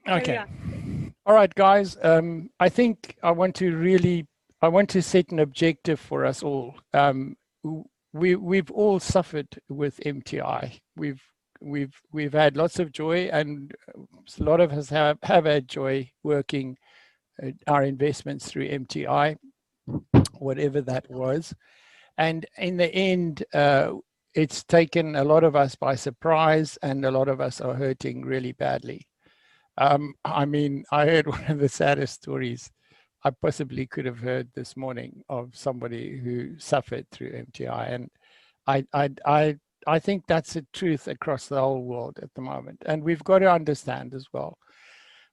Okay. All right, guys. I think I want to set an objective for us all. We've all suffered with MTI. We've had lots of joy, and a lot of us have had joy working our investments through MTI, whatever that was. And in the end, it's taken a lot of us by surprise, and a lot of us are hurting really badly. I mean, I heard one of the saddest stories I possibly could have heard this morning of somebody who suffered through MTI, and I, I, I, I think that's the truth across the whole world at the moment. And we've got to understand as well,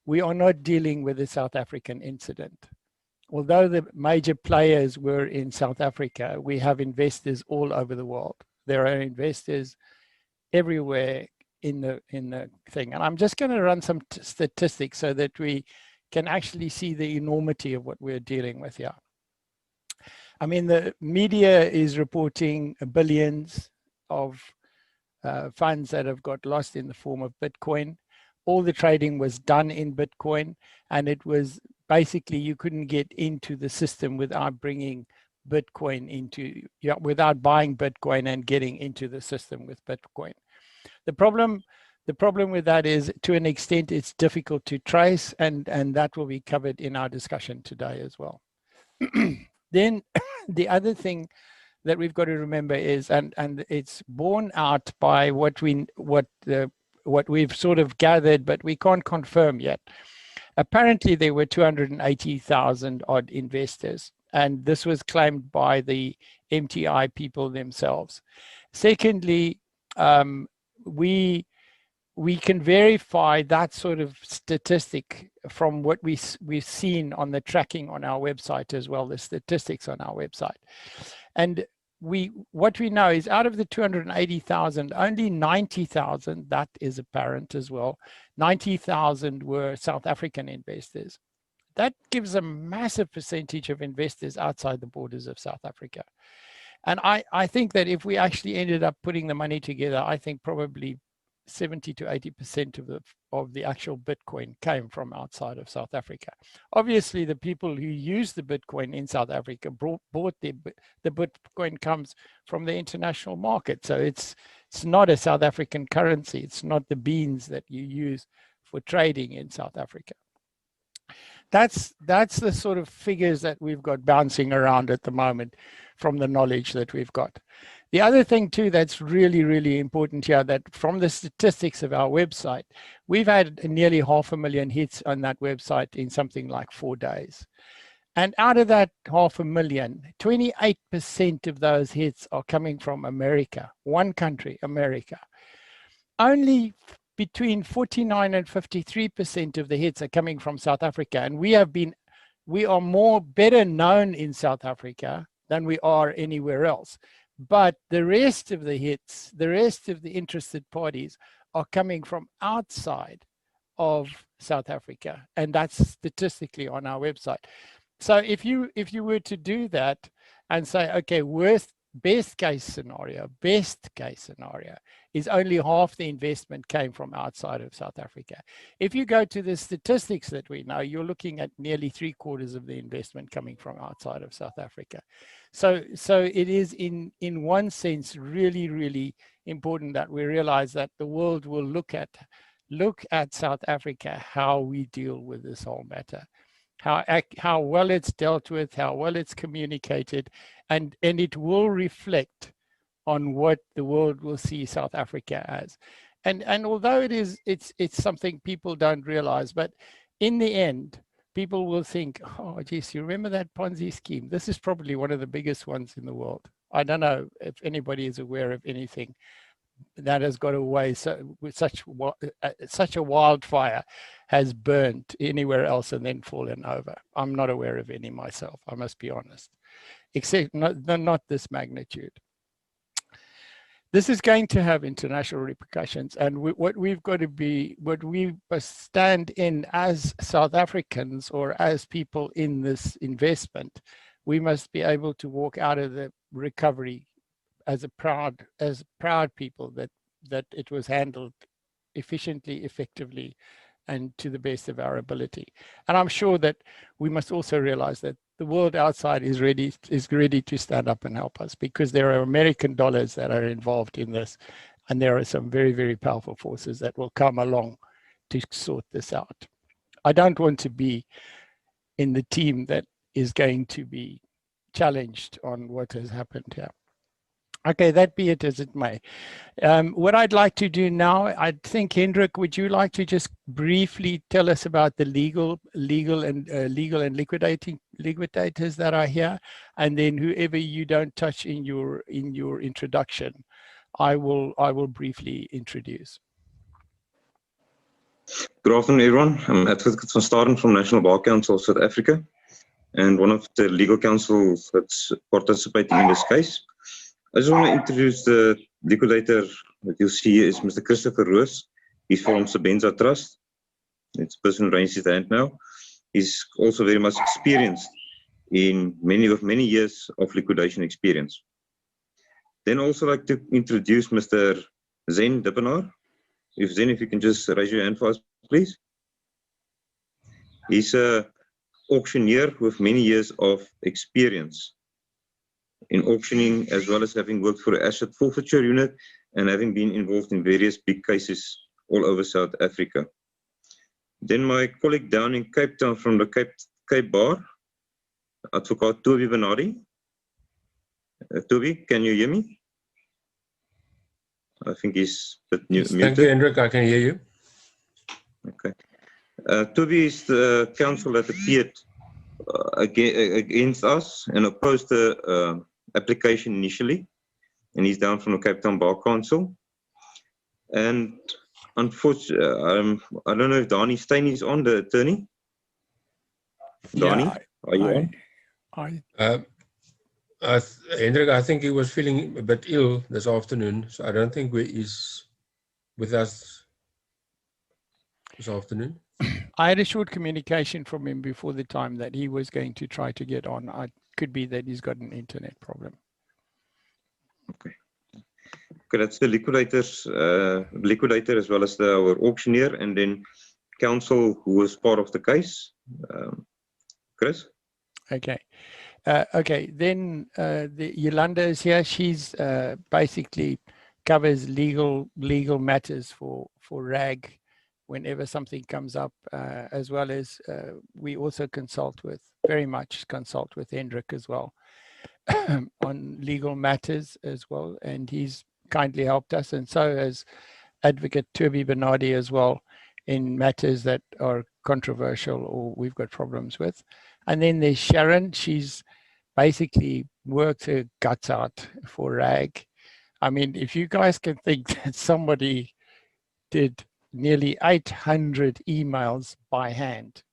we are not dealing with a South African incident. Although the major players were in South Africa, we have investors all over the world. There are investors everywhere in the thing. And I'm just going to run some statistics so that we can actually see the enormity of what we're dealing with here. I mean, the media is reporting billions of funds that have got lost in the form of Bitcoin. All the trading was done in Bitcoin, and it was basically you couldn't get into the system without bringing Bitcoin into, without buying Bitcoin and getting into the system with Bitcoin. The problem with that is, to an extent, it's difficult to trace, and that will be covered in our discussion today as well. Then the other thing that we've got to remember is, and it's borne out by what we've sort of gathered, but we can't confirm yet. Apparently, there were 280,000 odd investors, and this was claimed by the MTI people themselves. Secondly, we can verify that sort of statistic from what we've seen on the tracking on our website as well, the statistics on our website. And what we know is, out of the 280,000, only 90,000, that is apparent as well, 90,000 were South African investors. That gives a massive percentage of investors outside the borders of South Africa. And I think that if we actually ended up putting the money together, I think probably 70 to 80% of the actual Bitcoin came from outside of South Africa. Obviously, the people who use the Bitcoin in South Africa bought the Bitcoin comes from the international market. So it's not a South African currency. It's not the beans that you use for trading in South Africa. That's the sort of figures that we've got bouncing around at the moment from the knowledge that we've got. The other thing too that's really, really important here, that from the statistics of our website, we've had nearly 500,000 hits on that website in something like 4 days. And out of that 500,000, 28% of those hits are coming from America, one country, America. Only between 49 and 53% of the hits are coming from South Africa. And we are better known in South Africa than we are anywhere else. But the rest of the hits, the rest of the interested parties are coming from outside of South Africa. And that's statistically on our website. So if you were to do that and say, okay, best case scenario is only half the investment came from outside of South Africa. If you go to the statistics that we know, you're looking at nearly 3/4 of the investment coming from outside of South Africa. So it is in one sense really, really important that we realize that the world will look at South Africa, how we deal with this whole matter. How well it's dealt with, how well it's communicated, and it will reflect on what the world will see South Africa as. And although it's something people don't realize, but in the end, people will think, oh, geez, you remember that Ponzi scheme? This is probably one of the biggest ones in the world. I don't know if anybody is aware of anything that has got away with such a wildfire has burnt anywhere else and then fallen over. I'm not aware of any myself, I must be honest, except not this magnitude. This is going to have international repercussions, and what we must stand in as South Africans, or as people in this investment, we must be able to walk out of the recovery as proud people that it was handled efficiently, effectively, and to the best of our ability. And I'm sure that we must also realize that the world outside is ready to stand up and help us, because there are American dollars that are involved in this. And there are some very, very powerful forces that will come along to sort this out. I don't want to be in the team that is going to be challenged on what has happened here. Okay, that be it as it may. What I'd like to do now, I think, Hendrik, would you like to just briefly tell us about the legal and liquidators that are here, and then whoever you don't touch in your introduction, I will briefly introduce. Good afternoon, everyone. I'm Advocate van Staden from National Bar Council of South Africa, and one of the legal counsels that's participating in this case. I just want to introduce the liquidator that you'll see here is Mr. Christopher Roos. He's from Sebenza Trust. It's a person who raised his hand now. He's also very much experienced in many years of liquidation experience. Then also like to introduce Mr. Zen Dippenaar. If Zen, if you can just raise your hand for us, please. He's an auctioneer with many years of experience in auctioning, as well as having worked for an asset forfeiture unit and having been involved in various big cases all over South Africa. Then my colleague down in Cape Town from the Cape Bar, Advocate Toby Bernardi. Toby, can you hear me? I think he's a bit muted. Thank you, Hendrik. I can hear you. Okay. Toby is the counsel that appeared against us and opposed the application initially, and he's down from the Cape Town Bar Council. And unfortunately, I don't know if Dani Steyn is on, the attorney. Dani, Yeah, are you on? Hendrik, I think he was feeling a bit ill this afternoon, so I don't think he's with us this afternoon. I had a short communication from him before the time that he was going to try to get on. It could be that he's got an internet problem. Okay. Okay, that's the liquidator as well as our auctioneer, and then counsel who was part of the case. Chris? Okay. Okay, then the Yolanda is here. She's basically covers legal matters for RAG whenever something comes up, as well as we also very much consult with Hendrik as well on legal matters as well, and he's kindly helped us, and so has Advocate Toby Bernardi as well in matters that are controversial or we've got problems with. And then there's Sharon. She's basically worked her guts out for RAG. I mean, if you guys can think that somebody did nearly 800 emails by hand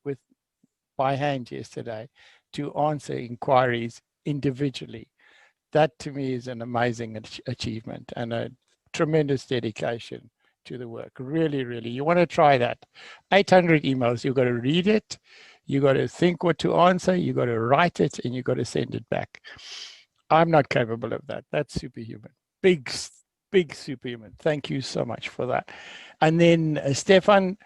yesterday to answer inquiries individually, that to me is an amazing achievement and a tremendous dedication to the work. Really, really, you want to try that. 800 emails, you've got to read it, you got to think what to answer, you got to write it, and you got to send it back. I'm not capable of that. That's superhuman. Big superhuman. Thank you so much for that. And then Stefan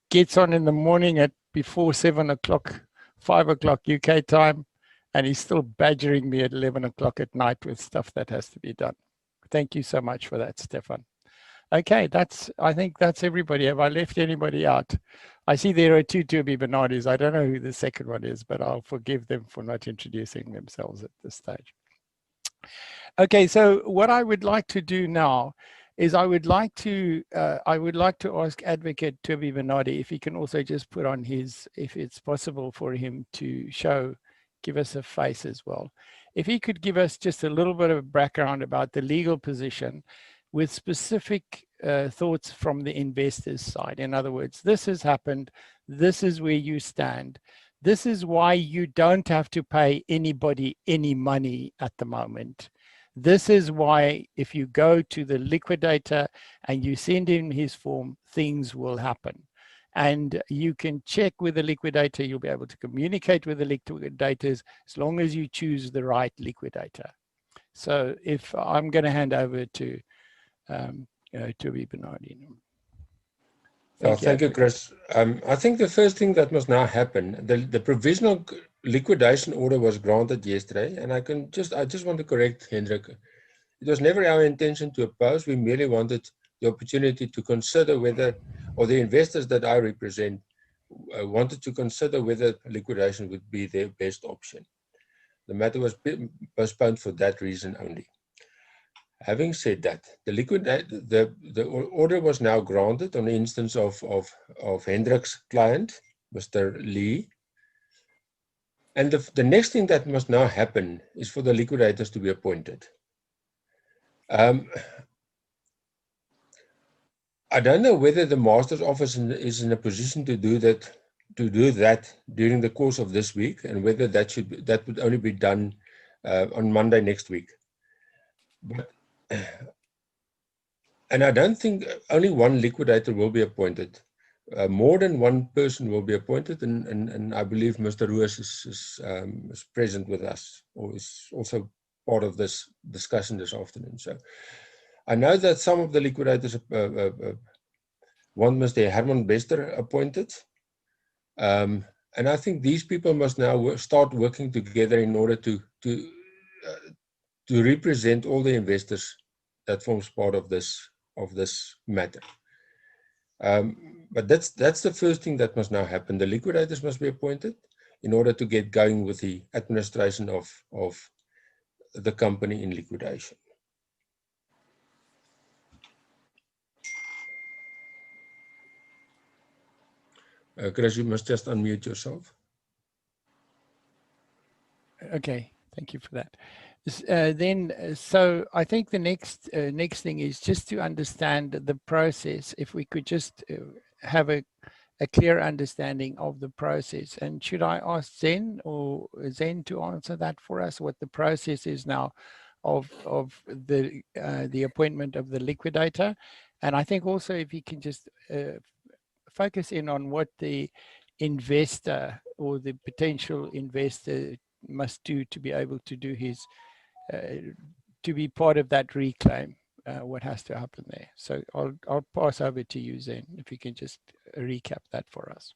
gets on in the morning at before 7 o'clock, 5 o'clock UK time, and he's still badgering me at 11 o'clock at night with stuff that has to be done. Thank you so much for that, Stefan. Okay, I think that's everybody. Have I left anybody out? I see there are two Toby Bernardis. I don't know who the second one is, but I'll forgive them for not introducing themselves at this stage. Okay, so what I would like to do now is I would like to ask Advocate Toby Bernardi if he can also just put on his, if it's possible for him to give us a face as well. If he could give us just a little bit of background about the legal position with specific thoughts from the investor's side. In other words, this has happened, this is where you stand, this is why you don't have to pay anybody any money at the moment. This is why if you go to the liquidator and you send him his form, things will happen. And you can check with the liquidator, you'll be able to communicate with the liquidators as long as you choose the right liquidator. So if I'm going to hand over to Toby Bernardi. Thank you, Chris. I think the first thing that must now happen, the provisional liquidation order was granted yesterday, and I just want to correct Hendrik. It was never our intention to oppose. We merely wanted the opportunity to consider whether, or the investors that I represent, wanted to consider whether liquidation would be their best option. The matter was postponed for that reason only. Having said that, the order was now granted on the instance of Hendrik's client, Mr. Lee. And the next thing that must now happen is for the liquidators to be appointed. I don't know whether the master's office is in a position to do that during the course of this week, and whether that would only be done on Monday next week. But and I don't think only one liquidator will be appointed. More than one person will be appointed, and I believe Mr. Ruiz is present with us, or is also part of this discussion this afternoon. So I know that some of the liquidators want Mr. Herman Bester appointed, and I think these people must now start working together in order to represent all the investors that forms part of this matter. But that's the first thing that must now happen. The liquidators must be appointed in order to get going with the administration of the company in liquidation. Chris, you must just unmute yourself. Okay, thank you for that. So I think the next thing is just to understand the process. If we could just have a clear understanding of the process. And should I ask Zen to answer that for us, what the process is now of the appointment of the liquidator? And I think also if you can just focus in on what the investor or the potential investor must do to be able to do his to be part of that reclaim, what has to happen there. So I'll pass over to you, Zen, if you can just recap that for us.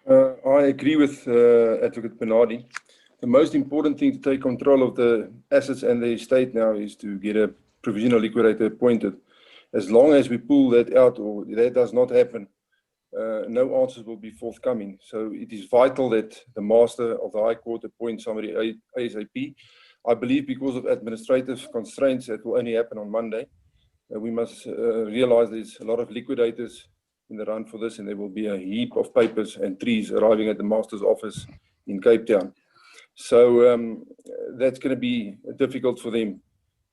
I agree with Advocate Bernardi. The most important thing to take control of the assets and the estate now is to get a provisional liquidator appointed. As long as we pull that out or that does not happen, no answers will be forthcoming. So it is vital that the Master of the High Court appoint somebody ASAP. I believe because of administrative constraints that will only happen on Monday. We must realize there's a lot of liquidators in the run for this, and there will be a heap of papers and trees arriving at the Master's office in Cape Town. So that's going to be difficult for them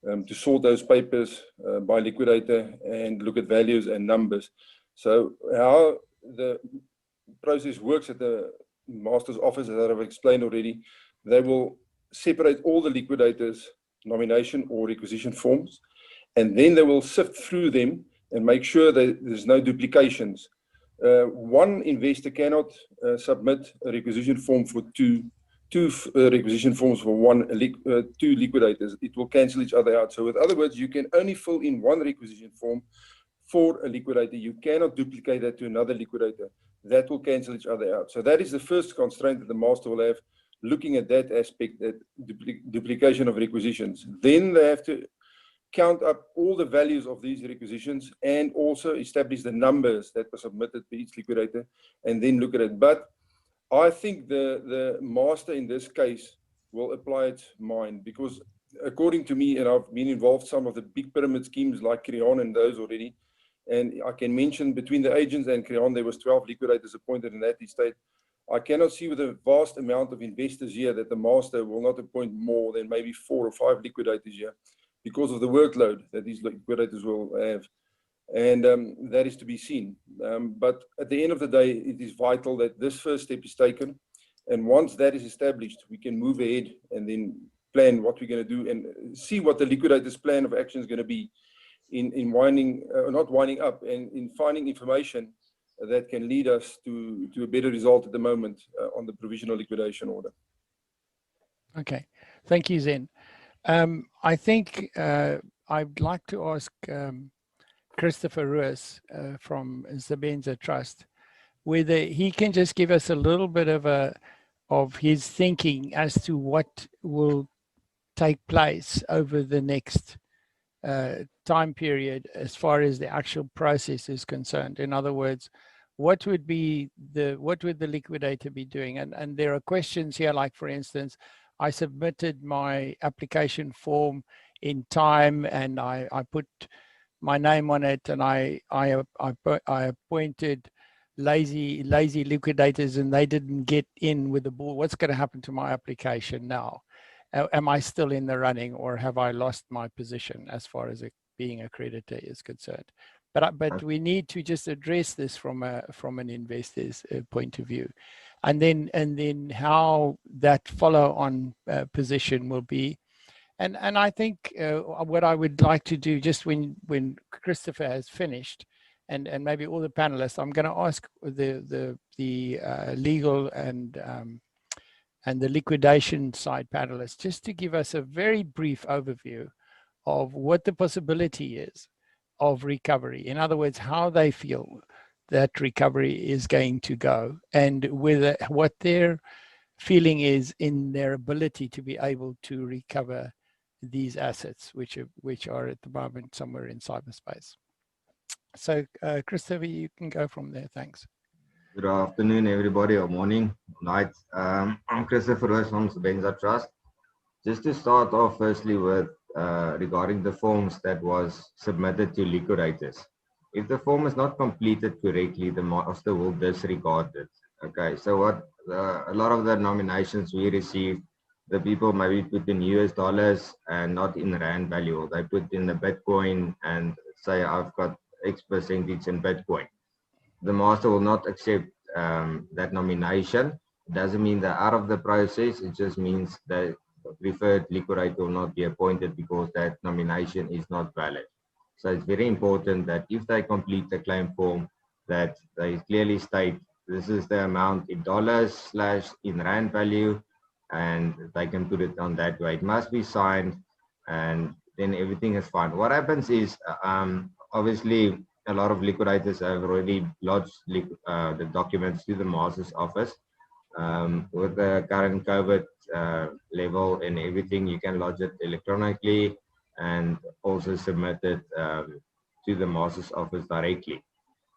to sort those papers by liquidator and look at values and numbers. So how the process works at the Master's office, as I've explained already, they will separate all the liquidators' nomination or requisition forms, and then they will sift through them and make sure that there's no duplications. One investor cannot submit a requisition form for two requisition forms for two liquidators. It will cancel each other out. So with other words, you can only fill in one requisition form for a liquidator. You cannot duplicate that to another liquidator. That will cancel each other out. So that is the first constraint that the Master will have, looking at that aspect, that duplication of requisitions. Then they have to count up all the values of these requisitions and also establish the numbers that were submitted to each liquidator and then look at it. But I think the Master in this case will apply its mind, because according to me, and I've been involved in some of the big pyramid schemes like Creon and those already, and I can mention between the agents and Creon, there was 12 liquidators appointed in that estate. I cannot see with a vast amount of investors here that the Master will not appoint more than maybe 4 or 5 liquidators here because of the workload that these liquidators will have. And that is to be seen. But at the end of the day, it is vital that this first step is taken. And once that is established, we can move ahead and then plan what we're going to do and see what the liquidator's plan of action is going to be in not winding up, and in finding information that can lead us to a better result at the moment on the provisional liquidation order. Okay, thank you, Zen. I think I'd like to ask Christopher Ruiz from Zabenza Trust, whether he can just give us a little bit of his thinking as to what will take place over the next time period as far as the actual process is concerned. In other words, what would the liquidator be doing? And there are questions here, like for instance, I submitted my application form in time and I put my name on it, and I appointed lazy liquidators and they didn't get in with the ball. What's going to happen to my application now? Am I still in the running, or have I lost my position as far as being a creditor is concerned? But we need to just address this from an investor's point of view, and then how that follow-on position will be. And I think what I would like to do, just when Christopher has finished, and maybe all the panelists, I'm going to ask the legal and the liquidation side panelists just to give us a very brief overview of what the possibility is of recovery. In other words, how they feel that recovery is going to go, and whether what their feeling is in their ability to be able to recover these assets, which are at the moment somewhere in cyberspace. So, Christopher, you can go from there. Thanks. Good afternoon, everybody, or morning, night. I'm Christopher Ruiz from Zabenza Trust. Just to start off, firstly, with regarding the forms that was submitted to liquidators. If the form is not completed correctly, the master will disregard it. Okay, so what a lot of the nominations we received, the people maybe put in US dollars and not in rand value. They put in the Bitcoin and say, I've got X percentage in Bitcoin. The master will not accept that nomination. It doesn't mean they're out of the process. It just means that preferred liquidator will not be appointed because that nomination is not valid. So it's very important that if they complete the claim form, that they clearly state this is the amount in dollars / in rand value, and they can put it on that way. It must be signed, and then everything is fine. What happens is, obviously, a lot of liquidators have already lodged the documents to the master's office. With the current COVID level and everything, you can lodge it electronically and also submit it to the master's office directly.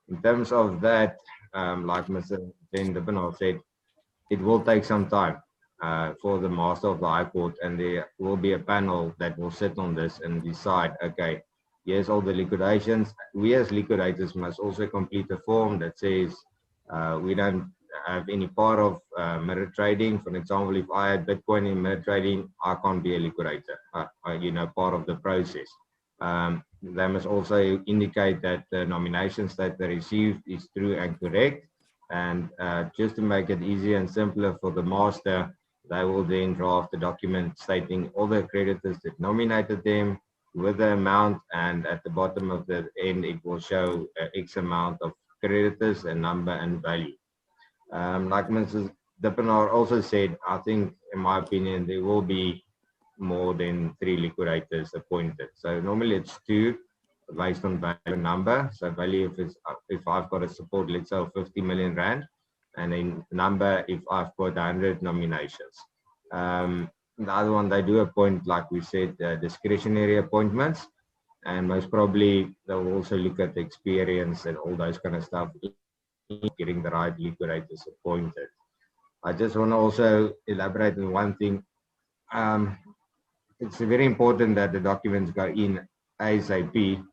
In terms of that, like Mr. Van Dippenaar said, it will take some time for the master of the High Court, and there will be a panel that will sit on this and decide, okay, here's all the liquidations. We as liquidators must also complete a form that says we don't have any part of mirror trading. For example, if I had Bitcoin in mirror trading, I can't be a liquidator, part of the process. They must also indicate that the nominations that they received is true and correct. And just to make it easier and simpler for the master, they will then draft the document stating all the creditors that nominated them with the amount, and at the bottom of the end, it will show X amount of creditors and number and value. Like Mrs. Dippenaar also said, I think, in my opinion, there will be more than 3 liquidators appointed. So normally it's 2 based on value number. So value if I've got a support, let's say, of 50 million rand, and then number if I've got 100 nominations. The other one, they do appoint, like we said, discretionary appointments, and most probably they'll also look at the experience and all those kind of stuff, getting the right liquidators appointed. I just want to also elaborate on one thing. It's very important that the documents go in ASAP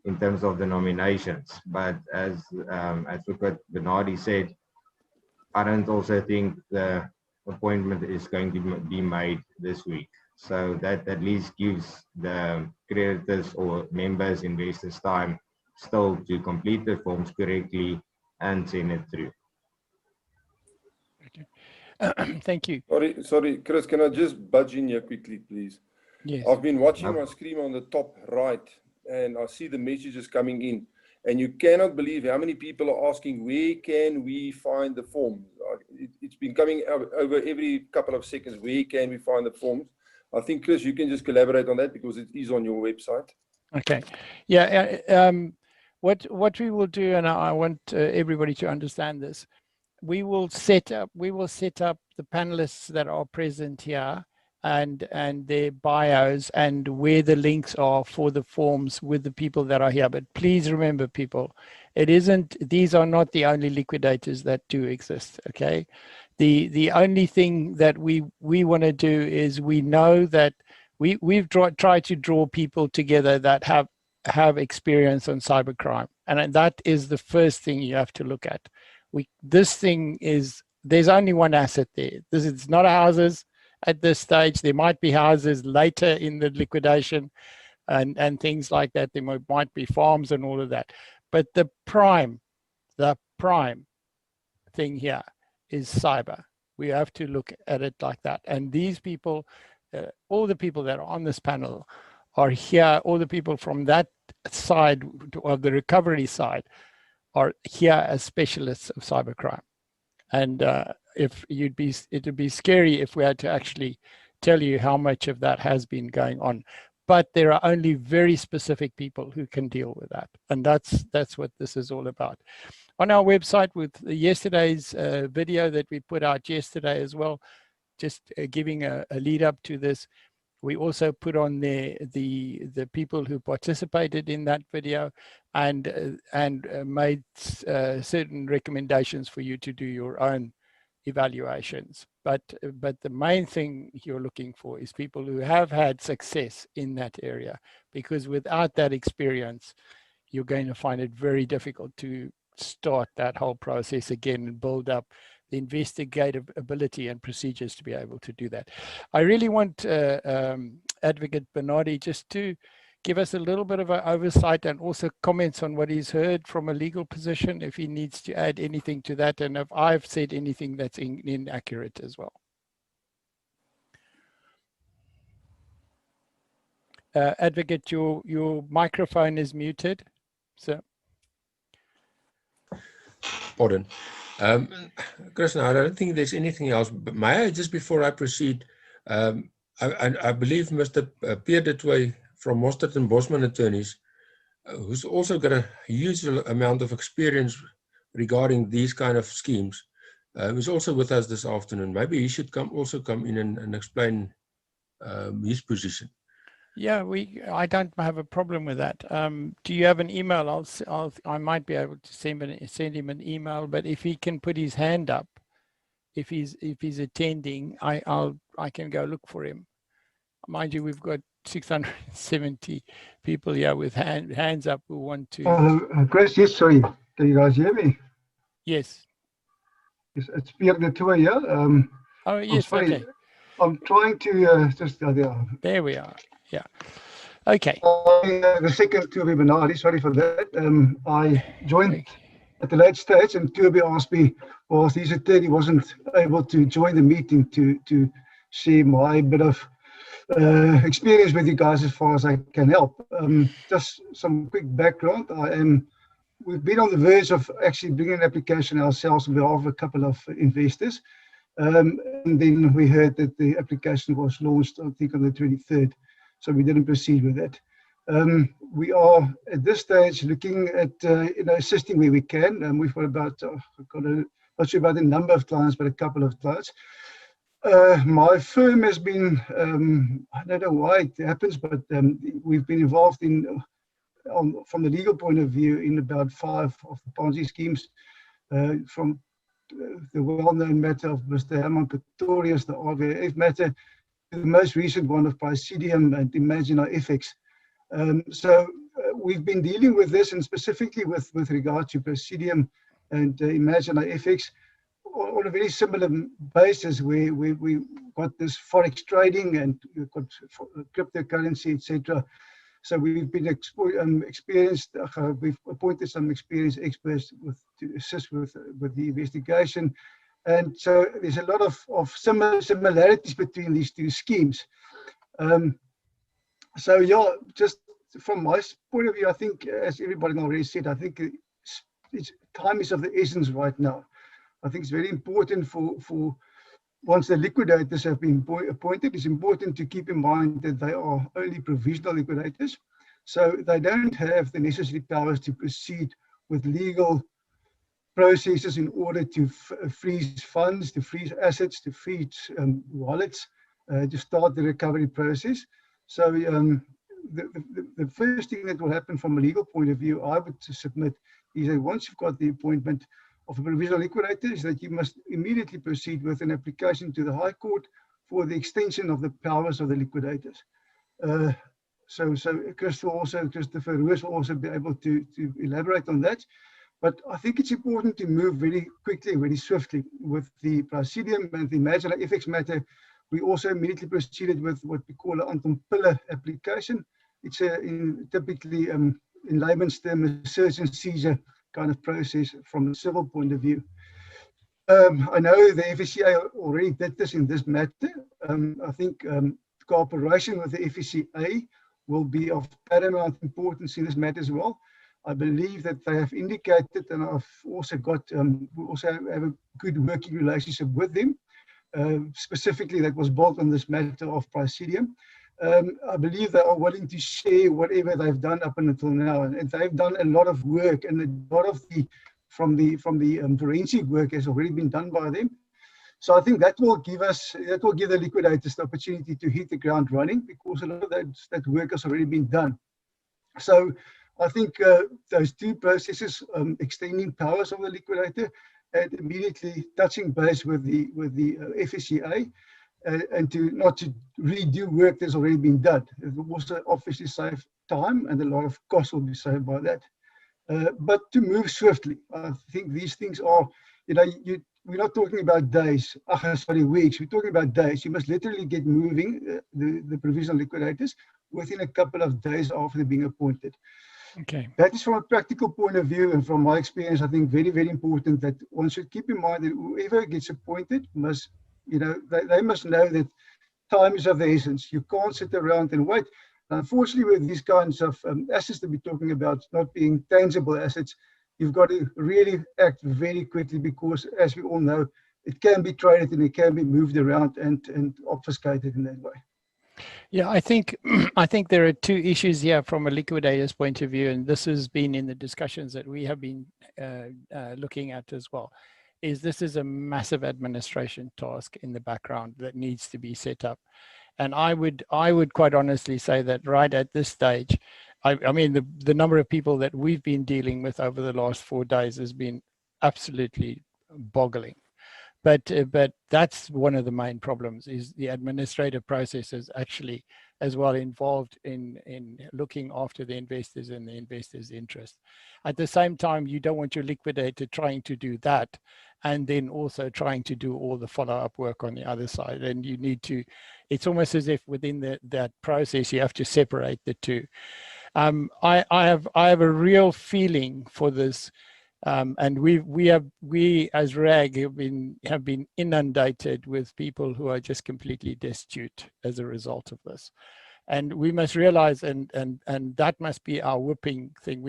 in terms of the nominations. But as Advocate Bernardi said, I don't also think the appointment is going to be made this week. So that at least gives the creditors or members, investors time still to complete the forms correctly and send it through. Okay. Thank you. Sorry, Chris, can I just budge in here quickly, please? Yes. I've been watching my screen on the top right, and I see the messages coming in. And you cannot believe how many people are asking, where can we find the forms? It's been coming over every couple of seconds. Where can we find the forms? I think, Chris, you can just collaborate on that because it is on your website. Okay. Yeah. what we will do, and I want everybody to understand this, we will set up the panelists that are present here and their bios and where the links are for the forms with the people that are here. But please remember, people, these are not the only liquidators that do exist. Okay, the only thing that we want to do is, we know that we've tried to draw people together that have experience on cybercrime, and that is the first thing you have to look at. There's only one asset there. It's not houses at this stage. There might be houses later in the liquidation and things like that. There might be farms and all of that. But the prime thing here is cyber. We have to look at it like that. And these people, all the people that are on this panel are here, all the people from that side of the recovery side are here as specialists of cybercrime. And it would be scary if we had to actually tell you how much of that has been going on. But there are only very specific people who can deal with that. And that's what this is all about. On our website, with yesterday's video that we put out yesterday as well, just giving a lead up to this, we also put on there the people who participated in that video and made certain recommendations for you to do your own evaluations. But the main thing you're looking for is people who have had success in that area, because without that experience, you're going to find it very difficult to start that whole process again and build up the investigative ability and procedures to be able to do that. I really want Advocate Bernardi just to give us a little bit of an oversight and also comments on what he's heard from a legal position, if he needs to add anything to that, and if I've said anything that's inaccurate as well. Advocate, your microphone is muted, so. Pardon. Chris, I don't think there's anything else, but may I, just before I proceed, I believe Mr. Pierre de Toy from Mostert and Bosman Attorneys, who's also got a huge amount of experience regarding these kind of schemes, is also with us this afternoon. Maybe he should also come in and explain his position. Yeah, I don't have a problem with that. Do you have an email? I might be able to send him an email, but if he can put his hand up, if he's attending, I can go look for him. Mind you, we've got 670 people here with hands up who want to. Chris, yes, sorry. Can you guys hear me? Yes. It's Pierre de Toy here. Oh, yes, okay. I'm trying to just there we are. Yeah. Okay. The second Toby Bernardi, sorry for that. I joined at the late stage, and Toby asked me, well, his attorney wasn't able to join the meeting to share my bit of experience with you guys as far as I can help. Just some quick background. We've been on the verge of actually bringing an application ourselves on behalf of a couple of investors. And then we heard that the application was launched, I think, on the 23rd. So we didn't proceed with that. We are at this stage looking at assisting where we can, and we've got about not sure about the number of clients, but a couple of clients. My firm has been I don't know why it happens, but we've been involved in from the legal point of view in about 5 of the Ponzi schemes, from the well-known matter of Mr. Herman Pretorius, the RVF matter, the most recent one of Presidium and Imagina FX. So we've been dealing with this, and specifically with regard to Presidium and Imagina FX on a very similar basis, where we got this forex trading and we've got cryptocurrency, etc. So we've been experienced. We've appointed some experienced experts to assist with the investigation. And so there's a lot of similarities between these two schemes. So yeah, just from my point of view, I think, as everybody already said, I think time is of the essence right now. I think it's very important for once the liquidators have been appointed, it's important to keep in mind that they are only provisional liquidators. So they don't have the necessary powers to proceed with legal processes in order to freeze funds, to freeze assets, to freeze wallets, to start the recovery process. So the first thing that will happen from a legal point of view, I would submit, is that once you've got the appointment of a provisional liquidator, is that you must immediately proceed with an application to the High Court for the extension of the powers of the liquidators. So Christopher Roos will also be able to elaborate on that. But I think it's important to move very quickly, very swiftly with the Presidium and the Marginal FX matter. We also immediately proceeded with what we call an Anton-Pille application. It's typically, in layman's terms, a search and seizure kind of process from a civil point of view. I know the FSCA already did this in this matter. I think cooperation with the FSCA will be of paramount importance in this matter as well. I believe that they have indicated, and I've also got, we also have a good working relationship with them. Specifically, that was built on this matter of Presidium. I believe they are willing to share whatever they've done up until now, and they've done a lot of work, and a lot of the forensic work has already been done by them. So I think that will give the liquidators the opportunity to hit the ground running, because a lot of that work has already been done. So I think those two processes, extending powers of the liquidator and immediately touching base with the FSCA, and not to redo work that's already been done. It will also obviously save time, and a lot of costs will be saved by that. But to move swiftly, I think these things are, we're not talking about days, weeks. We're talking about days. You must literally get moving the provisional liquidators within a couple of days after being appointed. Okay. That is from a practical point of view, and from my experience, I think very, very important that one should keep in mind that whoever gets appointed must, they must know that time is of the essence. You can't sit around and wait. Unfortunately, with these kinds of assets that we're talking about not being tangible assets, you've got to really act very quickly, because, as we all know, it can be traded and it can be moved around and obfuscated in that way. Yeah, I think there are two issues here from a liquidator's point of view, and this has been in the discussions that we have been looking at as well. This is a massive administration task in the background that needs to be set up, and I would quite honestly say that right at this stage, I mean the number of people that we've been dealing with over the last 4 days has been absolutely boggling. But that's one of the main problems, is the administrative process is actually as well involved in looking after the investors and the investors' interest. At the same time, you don't want your liquidator trying to do that and then also trying to do all the follow-up work on the other side. And you need to, it's almost as if within that process, you have to separate the two. I have a real feeling for this. And we as RAG have been inundated with people who are just completely destitute as a result of this, and we must realize, and that must be our whipping thing.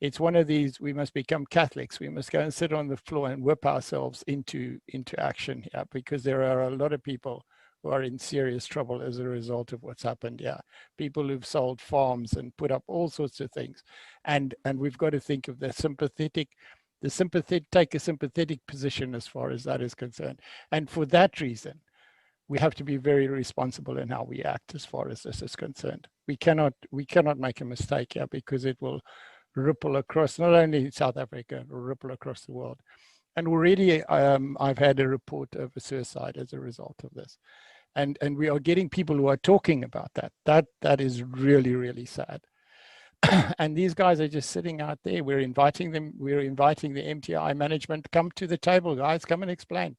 It's one of these, we must become Catholics. We must go and sit on the floor and whip ourselves into action here, because there are a lot of people who are in serious trouble as a result of what's happened here. People who've sold farms and put up all sorts of things. And we've got to think of take a sympathetic position as far as that is concerned. And for that reason, we have to be very responsible in how we act as far as this is concerned. We cannot make a mistake here, because it will ripple across not only South Africa, it will ripple across the world. And already I've had a report of a suicide as a result of this. And we are getting people who are talking about that. That is really, really sad. And these guys are just sitting out there. We're inviting them. We're inviting the MTI management. Come to the table, guys. Come and explain.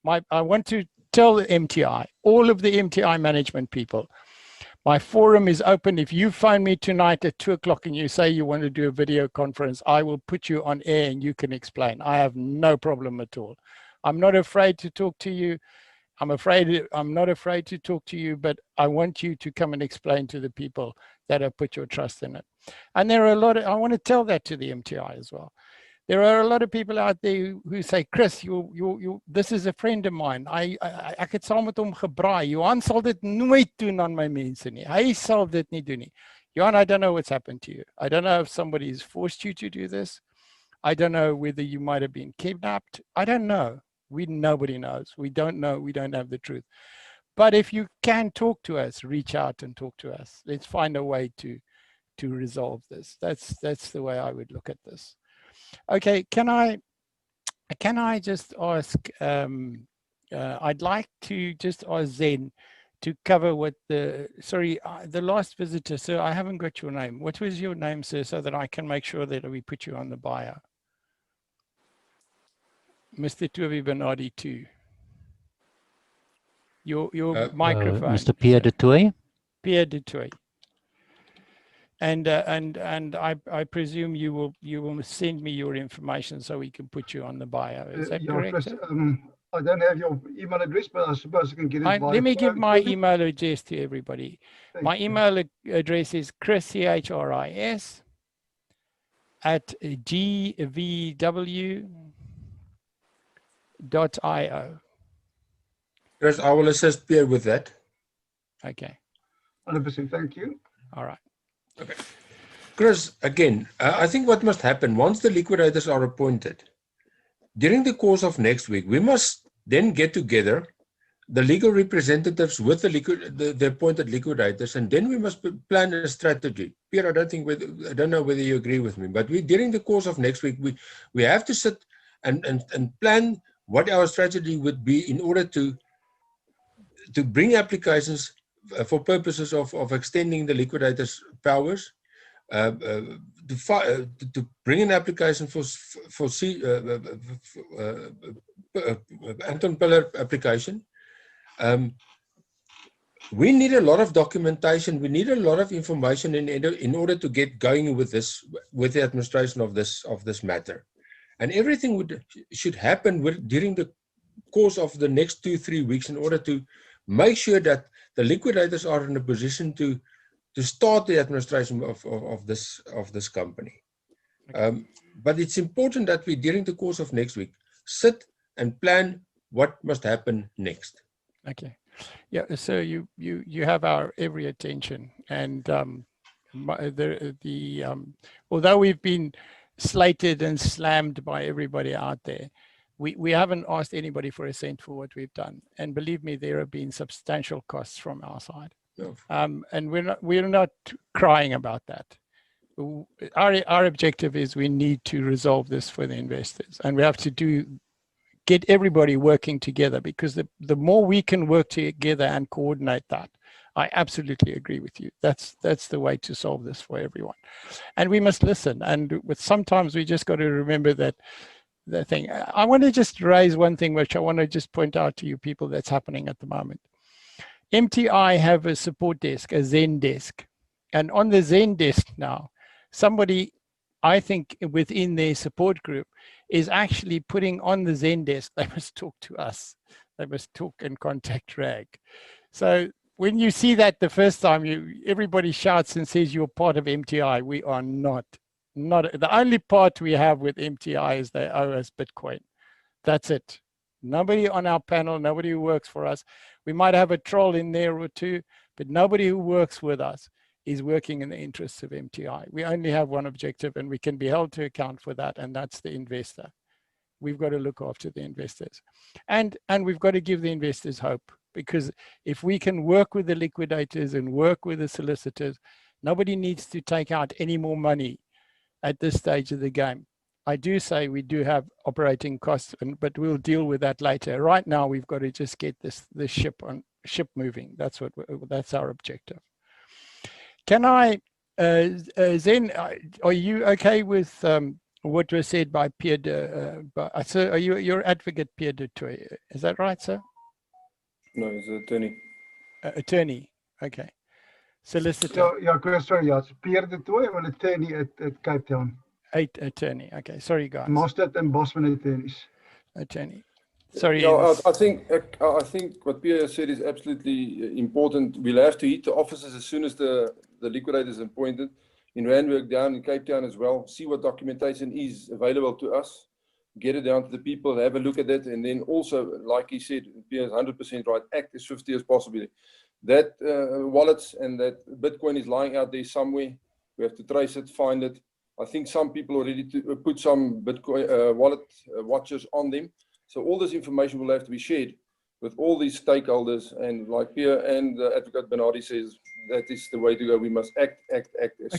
I want to tell the MTI, all of the MTI management people, my forum is open. If you phone me tonight at 2 o'clock and you say you want to do a video conference, I will put you on air and you can explain. I have no problem at all. I'm not afraid to talk to you. I'm not afraid to talk to you, but I want you to come and explain to the people that have put your trust in it. And there are a lot of, I want to tell that to the MTI as well. There are a lot of people out there who say, Chris, this is a friend of mine. Ek het saam met hom gebraai. Johan sal dit nooit doen aan my mense nie. Hy sal dit nie doen nie. Johan, I don't know what's happened to you. I don't know if somebody's forced you to do this. I don't know whether you might have been kidnapped. I don't know. Nobody knows. We don't know. We don't have the truth. But if you can talk to us, reach out and talk to us. Let's find a way to resolve this. That's the way I would look at this. Okay, can I just ask? I'd like to just ask Zen to cover what the last visitor, sir. I haven't got your name. What was your name, sir, so that I can make sure that we put you on the bio? Mr. Toby Bernardi too. Your microphone. Mr. Pierre de Toy. Pierre de Toy. And I presume you will send me your information so we can put you on the bio. Is that correct? Chris, I don't have your email address, but I suppose I can get it. Let me give my email address to everybody. My email address is Chris, CHRIS, at gvw.io. Chris, I will assist Pierre with that. Okay. 100%. Thank you. All right. Okay. Chris, again, I think what must happen once the liquidators are appointed, during the course of next week, we must then get together the legal representatives with the appointed liquidators, and then we must plan a strategy. Pierre, I don't know whether you agree with me, but during the course of next week, we have to sit and plan what our strategy would be in order to bring applications for purposes of extending the liquidators' powers, to bring an application for Anton Pillar application. We need a lot of documentation. We need a lot of information in order to get going with the administration of this matter, and everything should happen during the course of the next 2-3 weeks in order to make sure that the liquidators are in a position to start the administration of this company. But it's important that we, during the course of next week, sit and plan what must happen next. Okay. Yeah. So you have our every attention, and although we've been slated and slammed by everybody out there, we haven't asked anybody for a cent for what we've done. And believe me, there have been substantial costs from our side. No. And we're not crying about that. Our objective is we need to resolve this for the investors, and we have to get everybody working together, because the more we can work together and coordinate that, I absolutely agree with you. That's the way to solve this for everyone. And we must listen. And sometimes we just got to remember that the thing. I want to just raise one thing, which I want to just point out to you people that's happening at the moment. MTI have a support desk, a Zen desk. And on the Zen desk now, somebody, I think within their support group, is actually putting on the Zen desk, they must talk to us. They must talk and contact RAG. So when you see that the first time, everybody shouts and says you're part of MTI. We are not. The only part we have with MTI is they owe us Bitcoin. That's it. Nobody on our panel, nobody who works for us. We might have a troll in there or two, but nobody who works with us is working in the interests of MTI. We only have one objective, and we can be held to account for that, and that's the investor. We've got to look after the investors. And we've got to give the investors hope, because if we can work with the liquidators and work with the solicitors, nobody needs to take out any more money at this stage of the game. I do say we do have operating costs, but we'll deal with that later. Right now, we've got to just get this ship moving. That's our objective. Can I, Zen, are you okay with what was said by Pierre so are you your advocate, Pierre de Toy? Is that right, sir? No, he's an attorney. Attorney, okay. Solicitor. Yeah, Chris, sorry, yeah, it's Pierre de Toy, an attorney at Cape Town. Attorney, okay. Sorry, guys. Mastered and Bosman attorneys. Attorney. Sorry. Yeah, I think what Pierre said is absolutely important. We'll have to hit the offices as soon as the liquidator is appointed in Randburg, down in Cape Town as well. See what documentation is available to us. Get it down to the people, have a look at it, and then also, like he said, Pierre is 100% right, act as swiftly as possible. that wallets and that Bitcoin is lying out there somewhere. We have to trace it, find it. I think some people already put some Bitcoin wallet watchers on them. So all this information will have to be shared with all these stakeholders. And like Pierre and Advocate Bernardi says, that is the way to go. We must act as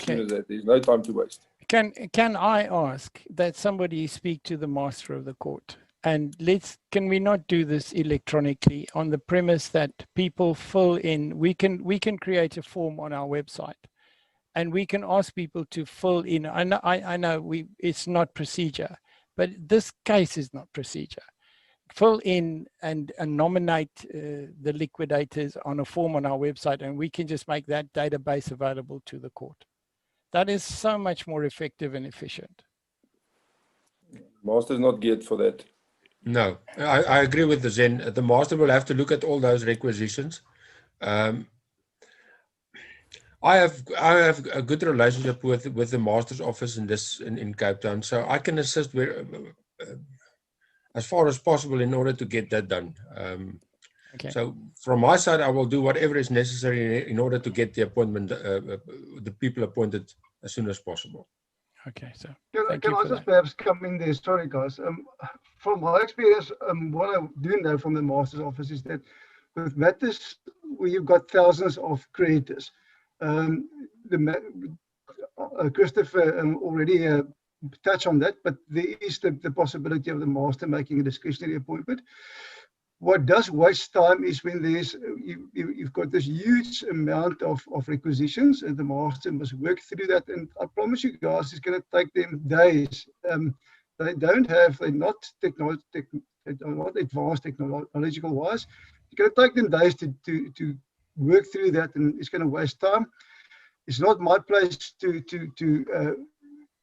soon as that. There's no time to waste. Can I ask that somebody speak to the master of the court? And can we not do this electronically on the premise that people fill in? We can create a form on our website, and we can ask people to fill in. I know it's not procedure, but this case is not procedure. Fill in and nominate the liquidators on a form on our website, and we can just make that database available to the court. That is so much more effective and efficient. Master's not geared for that. No, I agree with the Zen. The master will have to look at all those requisitions. I have a good relationship with the master's office in Cape Town, so I can assist as far as possible in order to get that done. Okay. So from my side, I will do whatever is necessary in order to get the appointment, the people appointed as soon as possible. Okay, so can I just perhaps come in there? Sorry, guys. From my experience, what I do know from the master's office is that with matters where you've got thousands of creators, Christopher already touched on that, but there is the possibility of the master making a discretionary appointment. What does waste time is when you've got this huge amount of requisitions, and the master must work through that. And I promise you guys, it's going to take them days. They're not advanced technological wise. It's going to take them days to work through that, and it's going to waste time. It's not my place to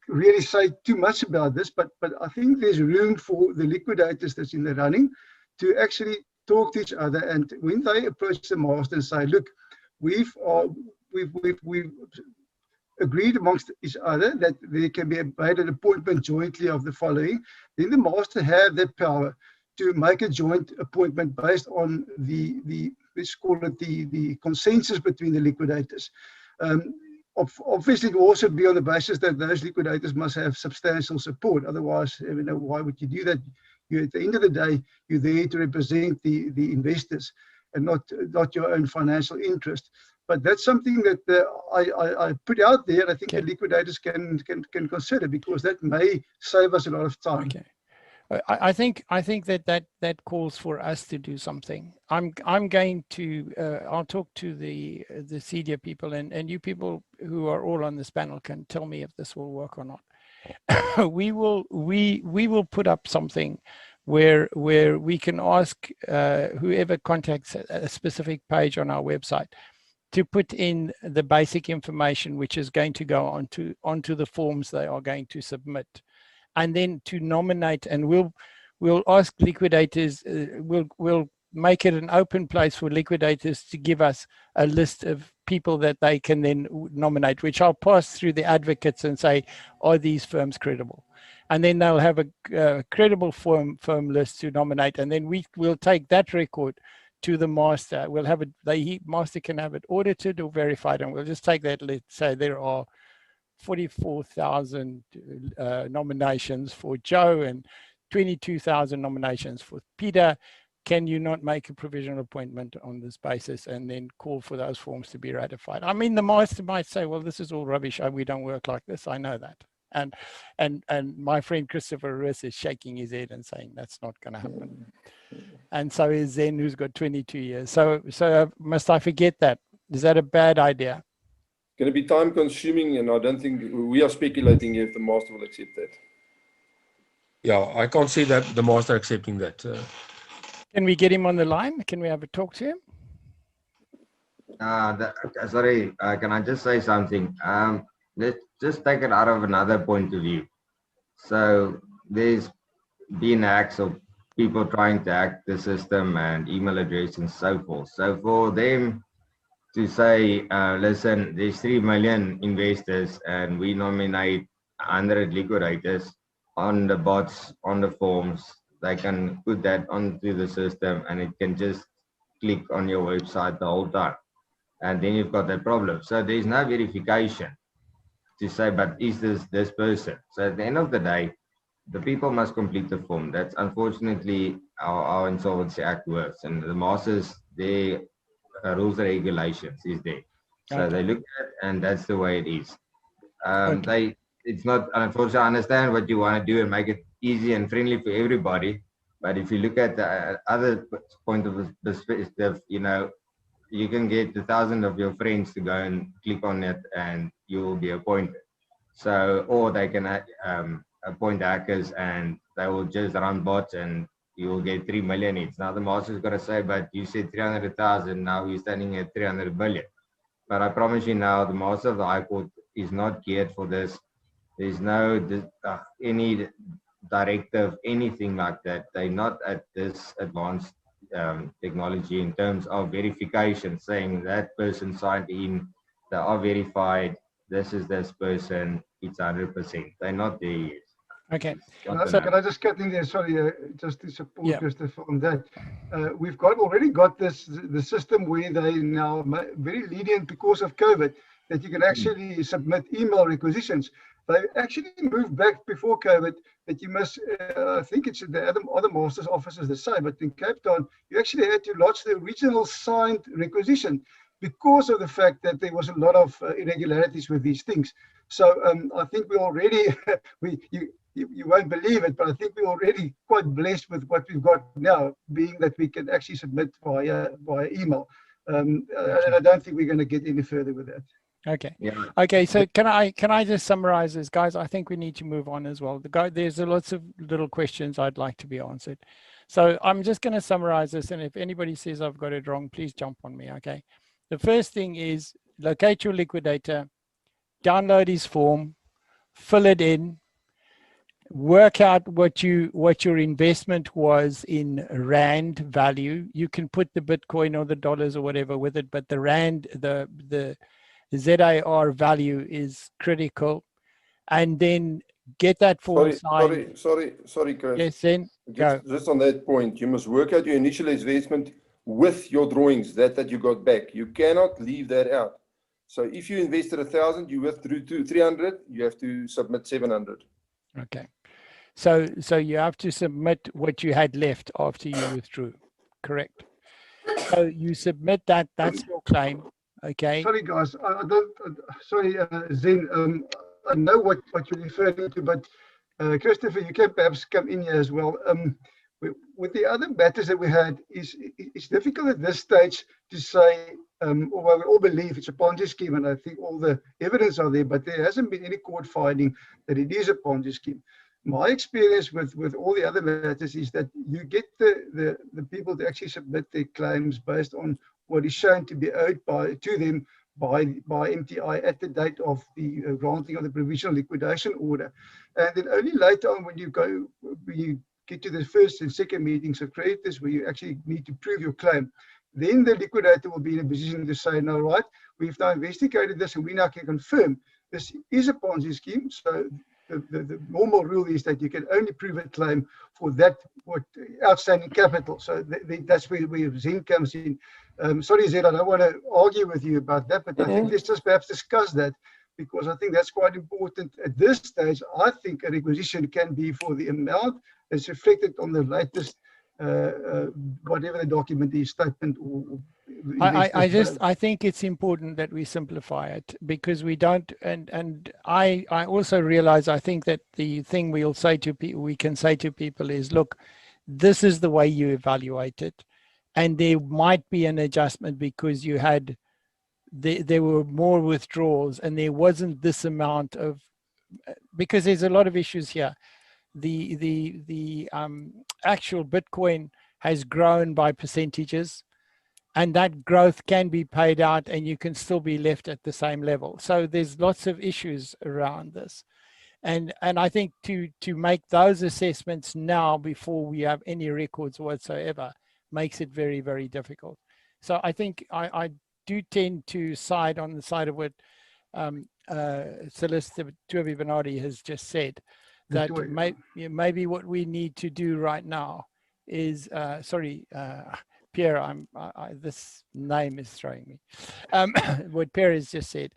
really say too much about this, but I think there's room for the liquidators that's in the running to actually talk to each other. And when they approach the master and say, look, we've agreed amongst each other that there can be made an appointment jointly of the following, then the master have that power to make a joint appointment based on let's call it the consensus between the liquidators. Obviously, it will also be on the basis that those liquidators must have substantial support. Otherwise, why would you do that? At the end of the day, you're there to represent the investors and not your own financial interest. But that's something that I put out there. I think the liquidators can consider, because that may save us a lot of time. Okay. I think that calls for us to do something. I'm going to I'll talk to the senior people, and you people who are all on this panel can tell me if this will work or not. we will put up something where we can ask whoever contacts a specific page on our website to put in the basic information which is going to go onto the forms they are going to submit, and then to nominate. And we'll ask liquidators, we'll make it an open place for liquidators to give us a list of people that they can then nominate, which I'll pass through the advocates and say, are these firms credible? And then they'll have a credible firm list to nominate, and then we'll take that record to the master. We'll have it, the master can have it audited or verified, and we'll just take that. Let's say there are 44,000 nominations for Joe and 22,000 nominations for Peter. Can you not make a provisional appointment on this basis, and then call for those forms to be ratified? I mean, the master might say, well, this is all rubbish. We don't work like this. I know that. And my friend Christopher Ruiz is shaking his head and saying that's not going to happen. And so is Zen, who's got 22 years. So must I forget that? Is that a bad idea? It's going to be time consuming, and I don't think we are speculating if the master will accept that. Yeah, I can't see that the master accepting that. Can we get him on the line? Can we have a talk to him? Sorry, can I just say something? Let's just take it out of another point of view. So there's been hacks of people trying to hack the system and email address and so forth. So for them to say, listen, there's 3 million investors and we nominate 100 liquidators on the bots, on the forms, they can put that onto the system and it can just click on your website the whole time. and then you've got that problem. So there's no verification to say, but is this person? So at the end of the day, the people must complete the form. That's unfortunately how our Insolvency Act works, and the masters, their rules and regulations is there. So Okay. they look at it, and that's the way it is. Okay. It's not, unfortunately, I understand what you want to do and make it easy and friendly for everybody. But if you look at the other point of perspective, you know, you can get 1,000 of your friends to go and click on it and you will be appointed. So, or they can appoint hackers and they will just run bots and you will get 3 million hits. Now the master's got to say, but you said 300,000, now you're standing at 300 billion. But I promise you now, the master of the High Court is not geared for this. There's no any directive, anything like that. They're not at this advanced technology in terms of verification, saying that person signed in, they are verified, this is this person, it's 100%. They're not there yet. Okay. Can I just cut in there? Sorry, just to support Yeah. Christopher on that. We've already got the system where they now very lenient because of COVID, that you can actually submit email requisitions. They actually moved back before COVID that you must, I think it's the other masters' offices the same, but in Cape Town, you actually had to lodge the original signed requisition because of the fact that there was a lot of irregularities with these things. So I think we already, you won't believe it, but I think we're already quite blessed with what we've got now, being that we can actually submit via email. And I don't think we're going to get any further with that. Okay. Yeah. Okay. So can I just summarize this, guys? I think we need to move on as well. There's lots of little questions I'd like to be answered. So I'm just going to summarize this, and if anybody says I've got it wrong, please jump on me. Okay. The first thing is locate your liquidator, download his form, fill it in, work out what your investment was in rand value. You can put the Bitcoin or the dollars or whatever with it, but the rand, the ZAR value is critical, and then get that form signed. Sorry, Chris. Yes, then go. Just on that point, you must work out your initial investment with your drawings that you got back. You cannot leave that out. So if you invested 1,000, you withdrew to 300, you have to submit 700. Okay. So you have to submit what you had left after you withdrew. Correct. So you submit that. That's your claim. Okay. Sorry, guys. I don't. Sorry, Zen. I know what you're referring to, but Christopher, you can perhaps come in here as well. With the other matters that we had, it's difficult at this stage to say, although we all believe it's a Ponzi scheme, and I think all the evidence are there, but there hasn't been any court finding that it is a Ponzi scheme. My experience with all the other matters is that you get the people to actually submit their claims based on what is shown to be owed to them by MTI at the date of the granting of the provisional liquidation order. And then only later on, when you get to the first and second meetings of creditors where you actually need to prove your claim, then the liquidator will be in a position to say, no, right, we've now investigated this and we now can confirm this is a Ponzi scheme. So the normal rule is that you can only prove a claim for that outstanding capital. So that's where Zen comes in. Sorry, Zen, I don't want to argue with you about that, but I think let's just perhaps discuss that, because I think that's quite important at this stage. I think a requisition can be for the amount that's reflected on the latest, whatever the document is, statement or I think it's important that we simplify it, because we don't, and I also realize, I think that the thing we can say to people is, look, this is the way you evaluate it, and there might be an adjustment because you had there were more withdrawals and there wasn't this amount of, because there's a lot of issues here. The actual Bitcoin has grown by percentages, and that growth can be paid out and you can still be left at the same level. So there's lots of issues around this. And I think to make those assessments now before we have any records whatsoever makes it very, very difficult. So I think I do tend to side on the side of what Solicitor Turbi Bernardi has just said, that maybe what we need to do right now is, Pierre, this name is throwing me. What Pierre has just said.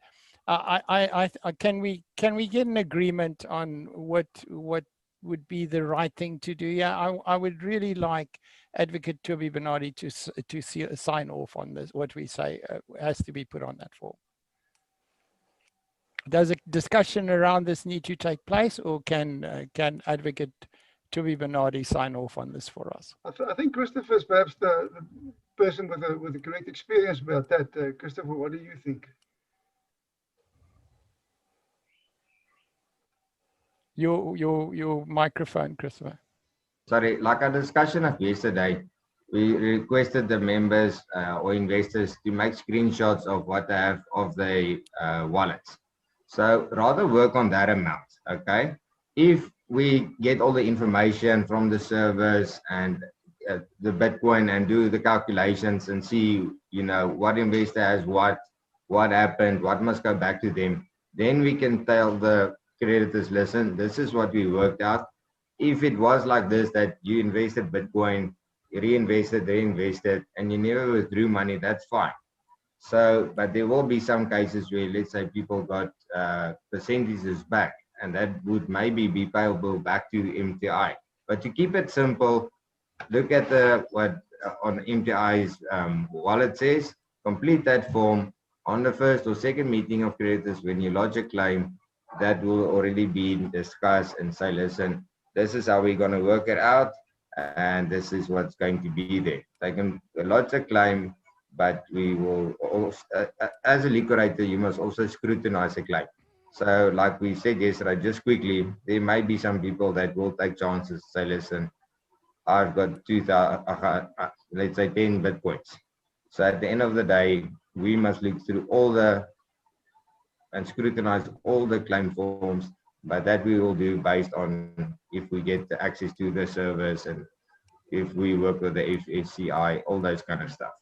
Can we get an agreement on what would be the right thing to do? Yeah, I would really like Advocate Toby Bernardi to sign off on this. What we say has to be put on that form. Does a discussion around this need to take place, or can Advocate Toby Bernardi sign off on this for us? I think Christopher is perhaps the person with the correct experience about that. Christopher, what do you think? Your microphone, Christopher. Sorry, like our discussion of yesterday, we requested the members or investors to make screenshots of what they have of their wallets. So rather work on that amount, okay? If we get all the information from the servers and the Bitcoin and do the calculations and see, you know, what investor has what happened, what must go back to them, then we can tell the creditors, listen, this is what we worked out. If it was like this, that you invested Bitcoin, reinvested, and you never withdrew money, that's fine. So, but there will be some cases where, let's say, people got percentages back, and that would maybe be payable back to MTI. But to keep it simple, look at what on MTI's wallet says, complete that form on the first or second meeting of creditors. When you lodge a claim, that will already be discussed and say, listen, this is how we're going to work it out, and this is what's going to be there. They can lodge a claim, but we will also, as a liquidator, you must also scrutinize a claim. So like we said yesterday, just quickly, there may be some people that will take chances, say, listen, I've got 2,000, let's say 10 Bitcoins. So at the end of the day, we must look through and scrutinize all the claim forms, but that we will do based on if we get the access to the servers and if we work with the FSCI, all those kind of stuff.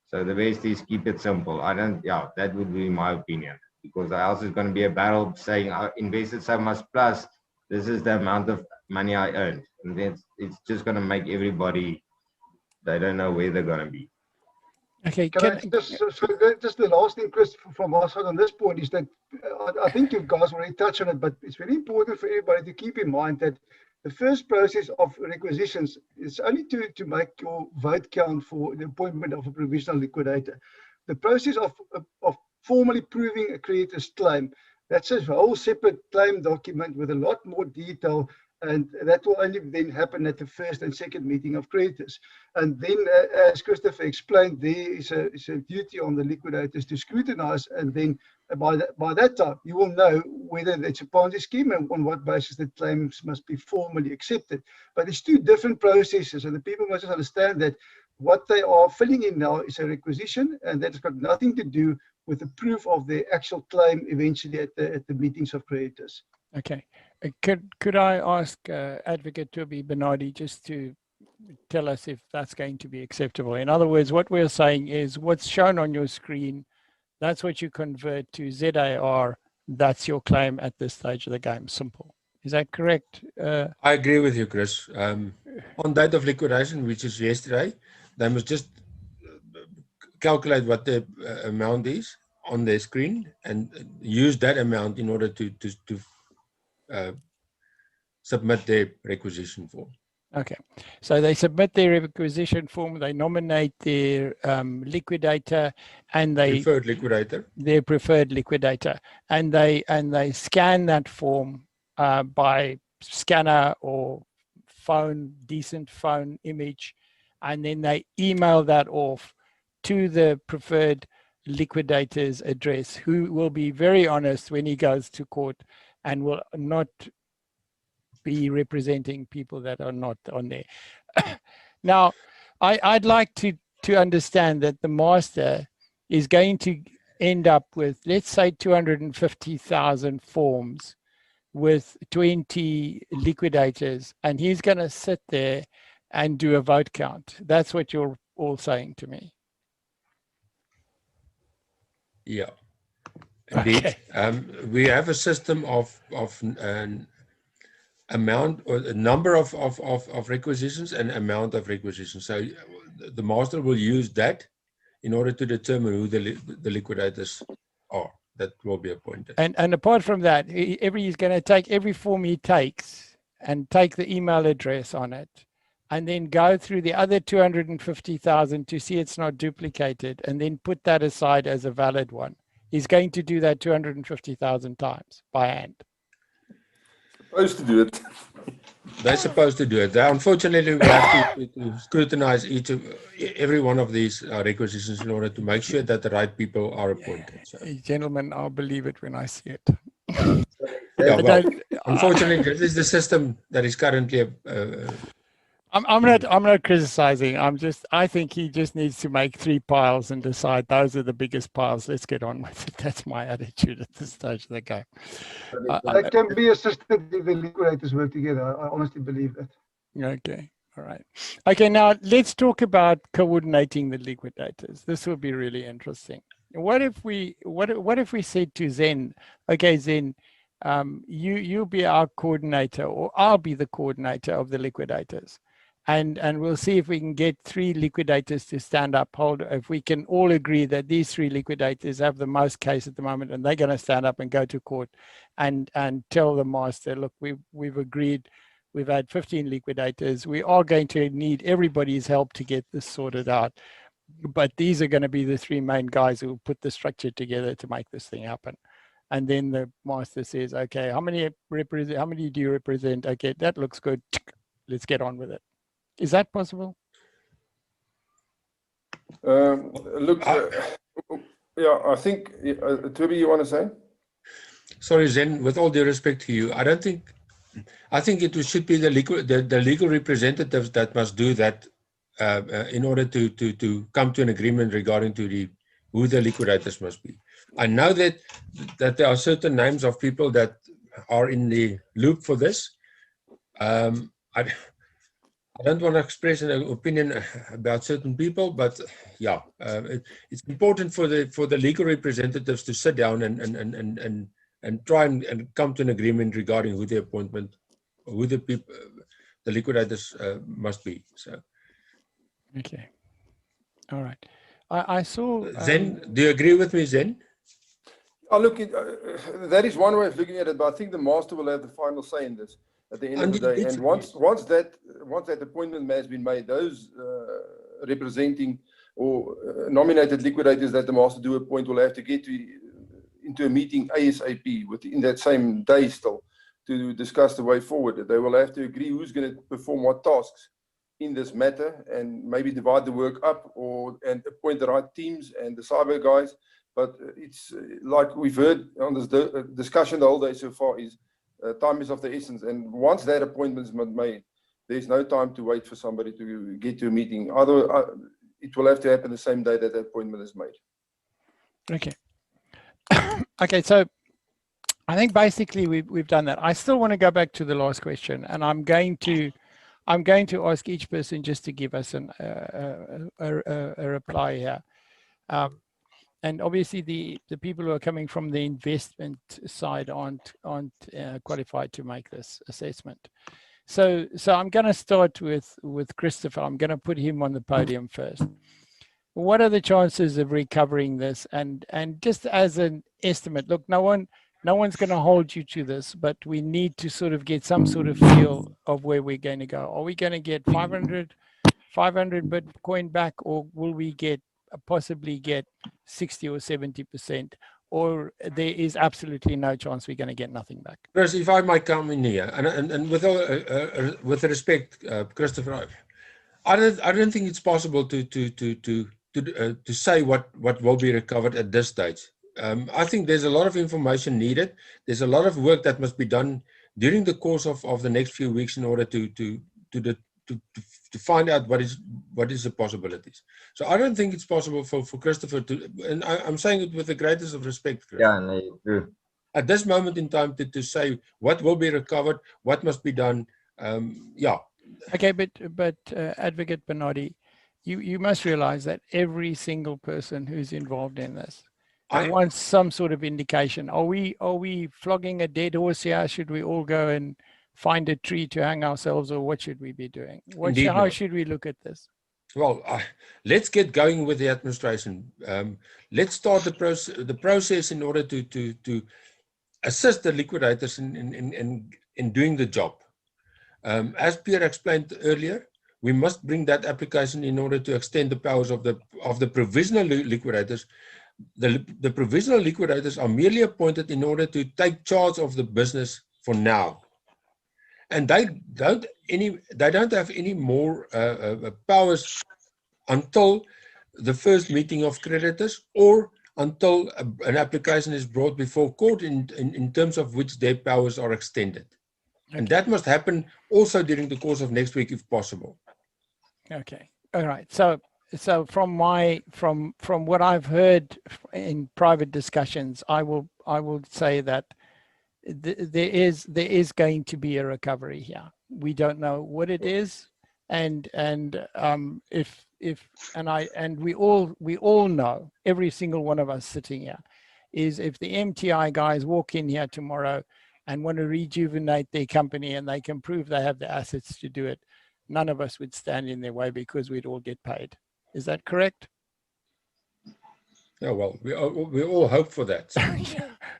So the best is keep it simple. That would be my opinion, because else it's going to be a battle saying I invested so much plus this is the amount of money I earned. And it's just going to make everybody, they don't know where they're going to be. Okay, just the last thing, Chris, from our side on this point is that I think you guys already touched on it, but it's very important for everybody to keep in mind that the first process of requisitions is only to make your vote count for the appointment of a provisional liquidator. The process of formally proving a creditor's claim, that's a whole separate claim document with a lot more detail, and that will only then happen at the first and second meeting of creditors. And then, as Christopher explained, there is a duty on the liquidators to scrutinize, and then by that time, you will know whether it's a Ponzi scheme and on what basis the claims must be formally accepted. But it's two different processes, and the people must understand that what they are filling in now is a requisition, and that's got nothing to do with the proof of the actual claim eventually at the meetings of creditors. Okay. Could I ask Advocate Toby Bernardi just to tell us if that's going to be acceptable? In other words, what we're saying is what's shown on your screen, that's what you convert to ZAR, that's your claim at this stage of the game. Simple. Is that correct? I agree with you, Chris. On date of liquidation, which is yesterday, they must just calculate what the amount is on their screen and use that amount in order to submit their requisition form. Okay, so they submit their requisition form, they nominate their liquidator, and Preferred liquidator. Their preferred liquidator, and they scan that form by scanner or phone, decent phone image, and then they email that off to the preferred liquidator's address, who will be very honest when he goes to court and will not be representing people that are not on there. Now, I'd like to understand that the master is going to end up with, let's say, 250,000 forms with 20 liquidators, and he's going to sit there and do a vote count. That's what you're all saying to me. Yeah, indeed. Okay. We have a system of amount or a number of requisitions and amount of requisitions. So the master will use that in order to determine who the liquidators are that will be appointed. And apart from that, he's going to take every form he takes and take the email address on it, and then go through the other 250,000 to see it's not duplicated, and then put that aside as a valid one. He's going to do that 250,000 times by hand. Supposed to do it. They're supposed to do it. Unfortunately, we have to scrutinize every one of these requisitions in order to make sure that the right people are appointed. So. Gentlemen, I'll believe it when I see it. Yeah, well, unfortunately, this is the system that is currently. I'm not criticizing. I think he just needs to make 3 piles and decide those are the biggest piles. Let's get on with it. That's my attitude at this stage of the game. That can be assisted if the liquidators work together. I honestly believe that. Okay. All right. Okay. Now let's talk about coordinating the liquidators. This will be really interesting. What if we said to Zen, okay, Zen, you'll be our coordinator, or I'll be the coordinator of the liquidators. And we'll see if we can get 3 liquidators to stand up, if we can all agree that these 3 liquidators have the most case at the moment, and they're going to stand up and go to court and tell the master, look, we've agreed, we've had 15 liquidators, we are going to need everybody's help to get this sorted out. But these are going to be the 3 main guys who will put the structure together to make this thing happen. And then the master says, okay, how many do you represent? Okay, that looks good. Let's get on with it. Is that possible? Look, yeah, I think, Toby, you want to say? Sorry, Zen, with all due respect to you, I think it should be the legal representatives that must do that in order to come to an agreement regarding to who the liquidators must be. I know that there are certain names of people that are in the loop for this. I don't want to express an opinion about certain people, but yeah, it's important for the legal representatives to sit down and try and come to an agreement regarding who the appointment, who the liquidators must be. So. Okay. All right. I saw. Zen, do you agree with me, Zen? Oh, look, that is one way of looking at it, but I think the master will have the final say in this at the end of the day. And once that appointment has been made, those representing or nominated liquidators that the master do appoint will have to get into a meeting ASAP within that same day still to discuss the way forward. They will have to agree who's going to perform what tasks in this matter, and maybe divide the work up and appoint the right teams and the cyber guys. But it's like we've heard on this discussion the whole day so far is time is of the essence. And once that appointment is made, there's no time to wait for somebody to get to a meeting. It will have to happen the same day that the appointment is made. Okay. Okay, so I think basically we've done that. I still want to go back to the last question, and I'm going to ask each person just to give us a reply here. And obviously the people who are coming from the investment side aren't qualified to make this assessment. So I'm going to start with Christopher. I'm going to put him on the podium first. What are the chances of recovering this? And just as an estimate, look, no one's going to hold you to this, but we need to sort of get some sort of feel of where we're going to go. Are we going to get 500 Bitcoin back, or will we possibly get 60 or 70%, or there is absolutely no chance we're going to get nothing back? Chris, if I might come in here, and with respect, Christopher, I don't think it's possible to say what will be recovered at this stage. I think there's a lot of information needed. There's a lot of work that must be done during the course of the next few weeks in order to find out what is the possibilities. So I don't think it's possible for Christopher to, and I'm saying it with the greatest of respect, Chris. Yeah, no, true. At this moment in time to say what will be recovered, what must be done. Yeah. Okay, but Advocate Bernardi, you must realize that every single person who's involved in this wants some sort of indication. Are we flogging a dead horse here? Should we all go and find a tree to hang ourselves, or what should we be doing? How should we look at this? Well, let's get going with the administration. Let's start the process in order to assist the liquidators in doing the job. As Pierre explained earlier, we must bring that application in order to extend the powers of the provisional liquidators. The provisional liquidators are merely appointed in order to take charge of the business for now, and they don't have any more powers until the first meeting of creditors or until an application is brought before court in terms of which their powers are extended. Okay. And that must happen also during the course of next week if possible. Okay. All right. So from what I've heard in private discussions, I will say that there is going to be a recovery here. We don't know what it is, and we all know, every single one of us sitting here, is if the MTI guys walk in here tomorrow and want to rejuvenate their company and they can prove they have the assets to do it, none of us would stand in their way because we'd all get paid. Is that correct? Yeah, well, we all hope for that.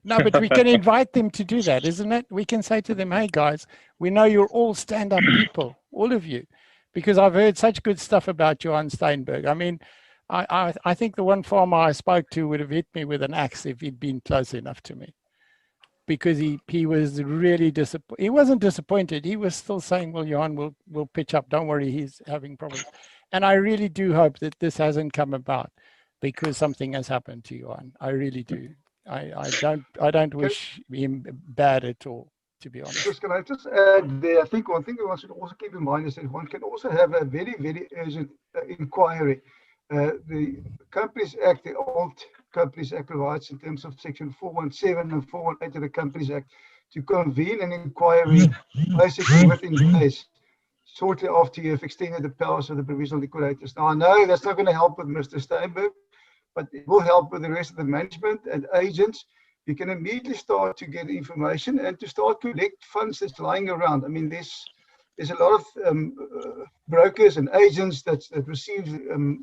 No, but we can invite them to do that, isn't it? We can say to them, hey guys, we know you're all stand-up people, all of you, because I've heard such good stuff about Johan Steinberg. I mean, I think the one farmer I spoke to would have hit me with an axe if he'd been close enough to me, because he was really disappointed. He wasn't disappointed. He was still saying, well, Johan, we'll pitch up. Don't worry, he's having problems. And I really do hope that this hasn't come about because something has happened to Johan. I really do. I don't wish him bad at all, to be honest. Chris, can I just add there? I think one thing one should also keep in mind is that one can also have a very, very urgent inquiry. The Companies Act, the old Companies Act, provides in terms of section 417 and 418 of the Companies Act to convene an inquiry basically within days, shortly after you have extended the powers of the provisional liquidators. Now, I know that's not going to help with Mr. Steinberg, but it will help with the rest of the management and agents. You can immediately start to get information and to start collect funds that's lying around. I mean, there's a lot of brokers and agents that receive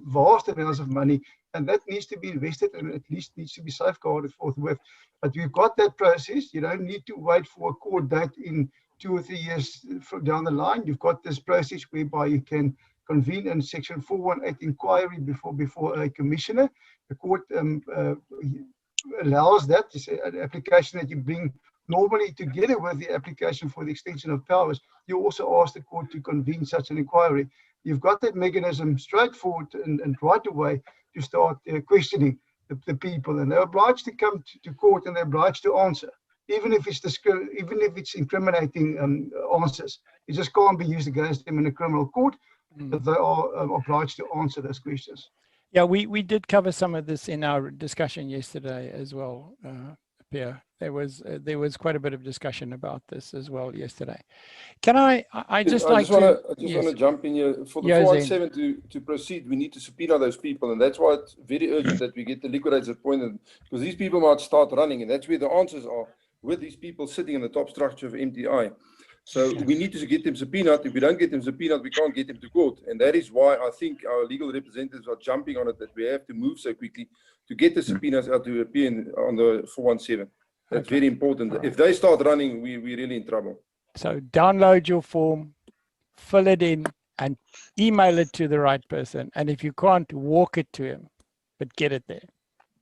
vast amounts of money, and that needs to be invested and at least needs to be safeguarded forthwith. But we've got that process. You don't need to wait for a court date in 2 or 3 years down the line. You've got this process whereby you can convene in section 418 inquiry before a commissioner. The court allows that. It's an application that you bring normally together with the application for the extension of powers. You also ask the court to convene such an inquiry. You've got that mechanism straightforward and right away to start questioning the people, and they're obliged to come to court and they're obliged to answer, even if it's incriminating answers. It just can't be used against them in a criminal court, but they are obliged to answer those questions. Yeah, we did cover some of this in our discussion yesterday as well, Pierre. There was quite a bit of discussion about this as well yesterday. Can I just want to jump in here. For the 417 to proceed, we need to subpoena those people, and that's why it's very urgent that we get the liquidators appointed, because these people might start running, and that's where the answers are, with these people sitting in the top structure of MTI. So we need to get them subpoenaed. If we don't get them subpoenaed, we can't get them to court. And that is why I think our legal representatives are jumping on it, that we have to move so quickly to get the subpoenas out to appear on the 417. That's very important. If they start running, we're really in trouble. So download your form, fill it in, and email it to the right person. And if you can't, walk it to him, but get it there.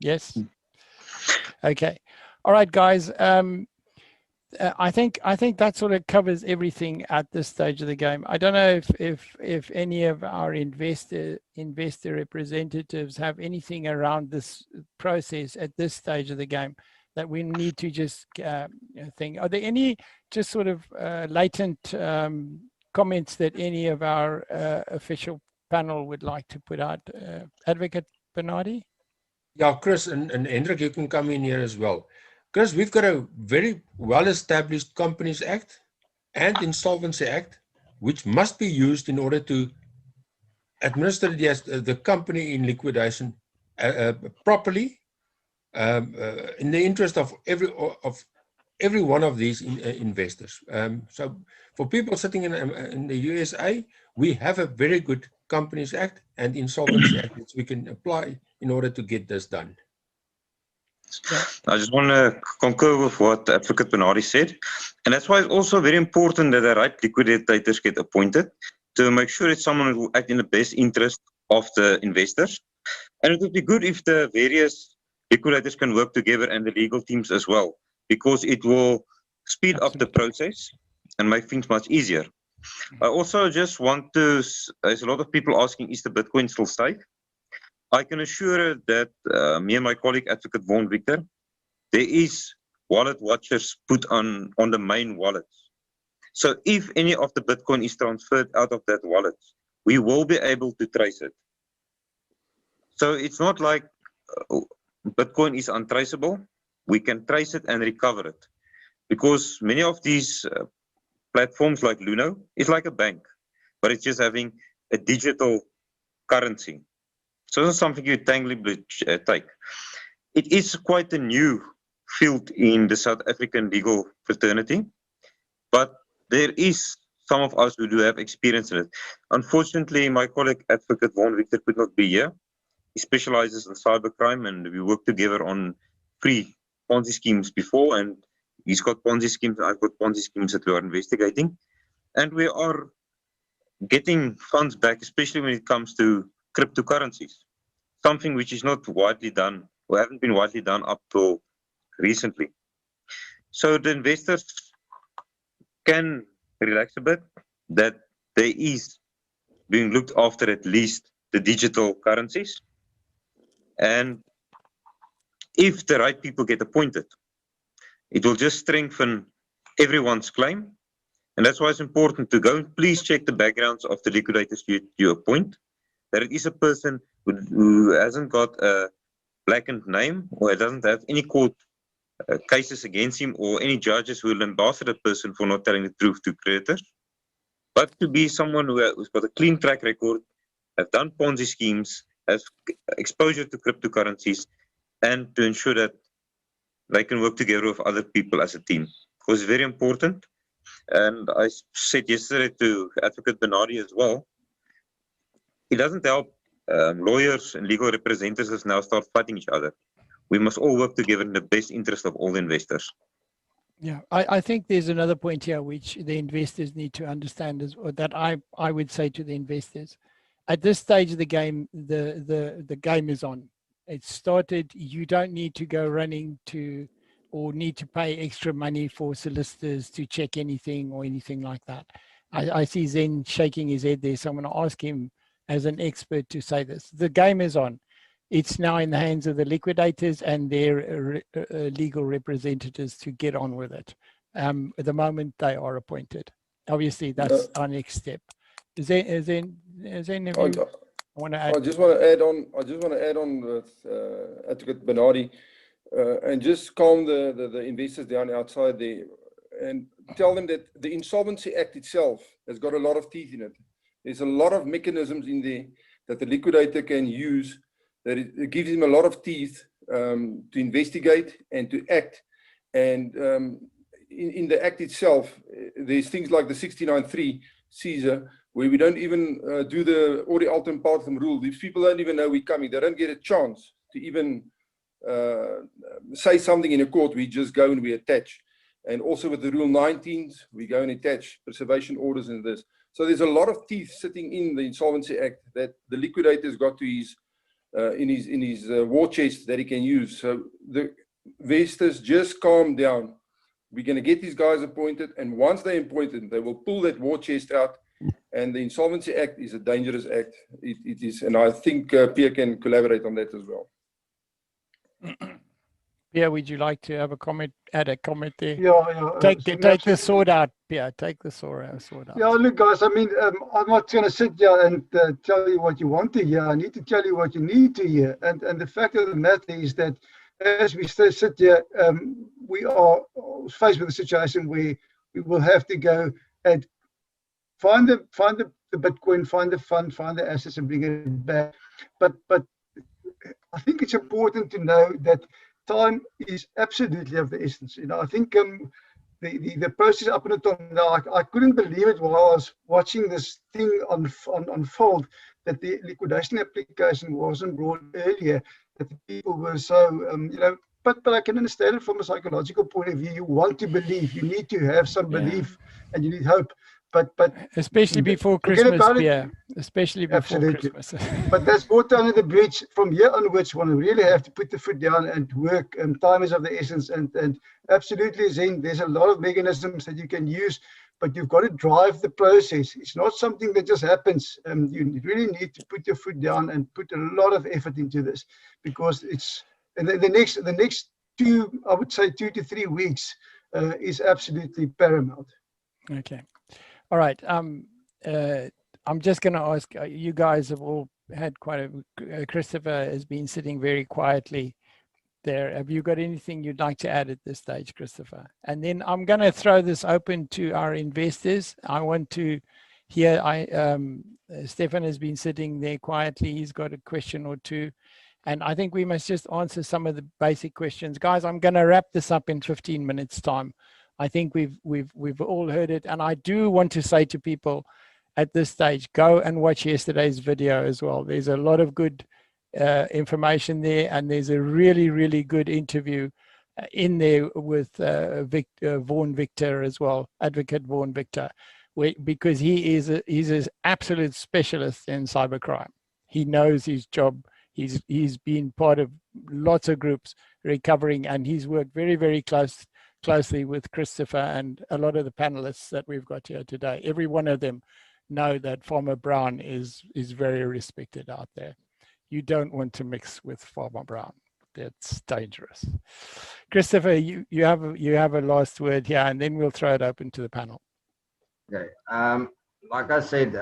Yes? Okay. All right, guys. I think that sort of covers everything at this stage of the game. I don't know if any of our investor representatives have anything around this process at this stage of the game that we need to just think. Are there any just sort of latent comments that any of our official panel would like to put out? Advocate Bernardi? Yeah, Chris and Hendrik, you can come in here as well. Chris, we've got a very well-established Companies Act and Insolvency Act, which must be used in order to administer the company in liquidation properly, in the interest of every one of these investors. So for people sitting in the USA, we have a very good Companies Act and Insolvency Act which we can apply in order to get this done. I just want to concur with what Advocate Bernardi said. And that's why it's also very important that the right liquidators get appointed to make sure it's someone who will act in the best interest of the investors. And it would be good if the various liquidators can work together and the legal teams as well, because it will speed up the process and make things much easier. I also just want to, there's a lot of people asking, is the Bitcoin still safe? I can assure that me and my colleague, Advocate Vaughan Victor, there is wallet watchers put on the main wallets. So if any of the Bitcoin is transferred out of that wallet, we will be able to trace it. So it's not like Bitcoin is untraceable. We can trace it and recover it. Because many of these platforms like Luno is like a bank, but it's just having a digital currency. So it's not something you tangibly take. It is quite a new field in the South African legal fraternity, but there is some of us who do have experience in it. Unfortunately, my colleague Advocate Vaughan Victor could not be here. He specializes in cybercrime, and we worked together on free Ponzi schemes before, and he's got Ponzi schemes, I've got Ponzi schemes that we are investigating. And we are getting funds back, especially when it comes to cryptocurrencies, something which is not widely done, or haven't been widely done up till recently. So the investors can relax a bit that there is being looked after at least the digital currencies. And if the right people get appointed, it will just strengthen everyone's claim. And that's why it's important to go and please check the backgrounds of the liquidators you appoint, that it is a person who hasn't got a blackened name or doesn't have any court cases against him or any judges who will embarrass that person for not telling the truth to creditors, but to be someone who's got a clean track record, have done Ponzi schemes, has exposure to cryptocurrencies, and to ensure that they can work together with other people as a team. Because it's very important. And I said yesterday to Advocate Bernardi as well, it doesn't help lawyers and legal representatives now start fighting each other. We must all work together in the best interest of all the investors. Yeah, I think there's another point here which the investors need to understand, or that I would say to the investors. At this stage of the game, the game is on. It started. You don't need to go running to or need to pay extra money for solicitors to check anything or anything like that. I see Zen shaking his head there, so I'm going to ask him as an expert to say this. The game is on. It's now in the hands of the liquidators and their legal representatives to get on with it. At the moment they are appointed. Obviously, that's our next step. Is there any of you want to add? I just want to add on with Advocate Bernardi, and just calm the investors down outside there, and tell them that the Insolvency Act itself has got a lot of teeth in it. There's a lot of mechanisms in there that the liquidator can use, that it gives him a lot of teeth to investigate and to act. And in the act itself, there's things like the 69.3 Caesar, where we don't even do the ore altum partem rule. These people don't even know we're coming. They don't get a chance to even say something in a court. We just go and we attach. And also with the Rule 19s, we go and attach preservation orders in this. So there's a lot of teeth sitting in the Insolvency Act that the liquidator's got to his in his war chest that he can use. So the investors, just calm down. We're going to get these guys appointed, and once they're appointed, they will pull that war chest out. And the Insolvency Act is a dangerous act. It is, and I think Pierre can collaborate on that as well. Pierre, would you like to have a comment? Add a comment there. Yeah. Take the sword out, Pierre. Take the sword out. Yeah, look, guys. I mean, I'm not going to sit here and tell you what you want to hear. I need to tell you what you need to hear. And the fact of the matter is that as we still sit here, we are faced with a situation where we will have to go and find the Bitcoin, find the fund, find the assets, and bring it back. But I think it's important to know that time is absolutely of the essence. You know, I think the process up until now, I couldn't believe it while I was watching this thing unfold, that the liquidation application wasn't brought earlier, that the people were so, you know, but I can understand it from a psychological point of view. You want to believe, you need to have some belief, and you need hope. But especially before forget Christmas, about it. yeah, especially before Absolutely. Christmas. But that's water under the bridge. From here onwards, one really have to put the foot down and work. And time is of the essence. And absolutely, Zen, there's a lot of mechanisms that you can use, but you've got to drive the process. It's not something that just happens. You really need to put your foot down and put a lot of effort into this, because it's the next 2 to 3 weeks is absolutely paramount. Okay. All right. I'm just going to ask, you guys have all had quite a, Christopher has been sitting very quietly there. Have you got anything you'd like to add at this stage, Christopher? And then I'm going to throw this open to our investors. I want to hear, Stefan has been sitting there quietly. He's got a question or two. And I think we must just answer some of the basic questions. Guys, I'm going to wrap this up in 15 minutes time. I think we've all heard it. And I do want to say to people at this stage, go and watch yesterday's video as well. There's a lot of good information there, and there's a really, really good interview in there with Vaughan Victor as well, Advocate Vaughan Victor, because he's an absolute specialist in cybercrime. He knows his job. He's been part of lots of groups recovering, and he's worked very, very closely with Christopher and a lot of the panelists that we've got here today. Every one of them know that Farmer Brown is very respected out there. You don't want to mix with Farmer Brown. That's dangerous. Christopher, you have a last word here, and then we'll throw it open to the panel. Okay. Like I said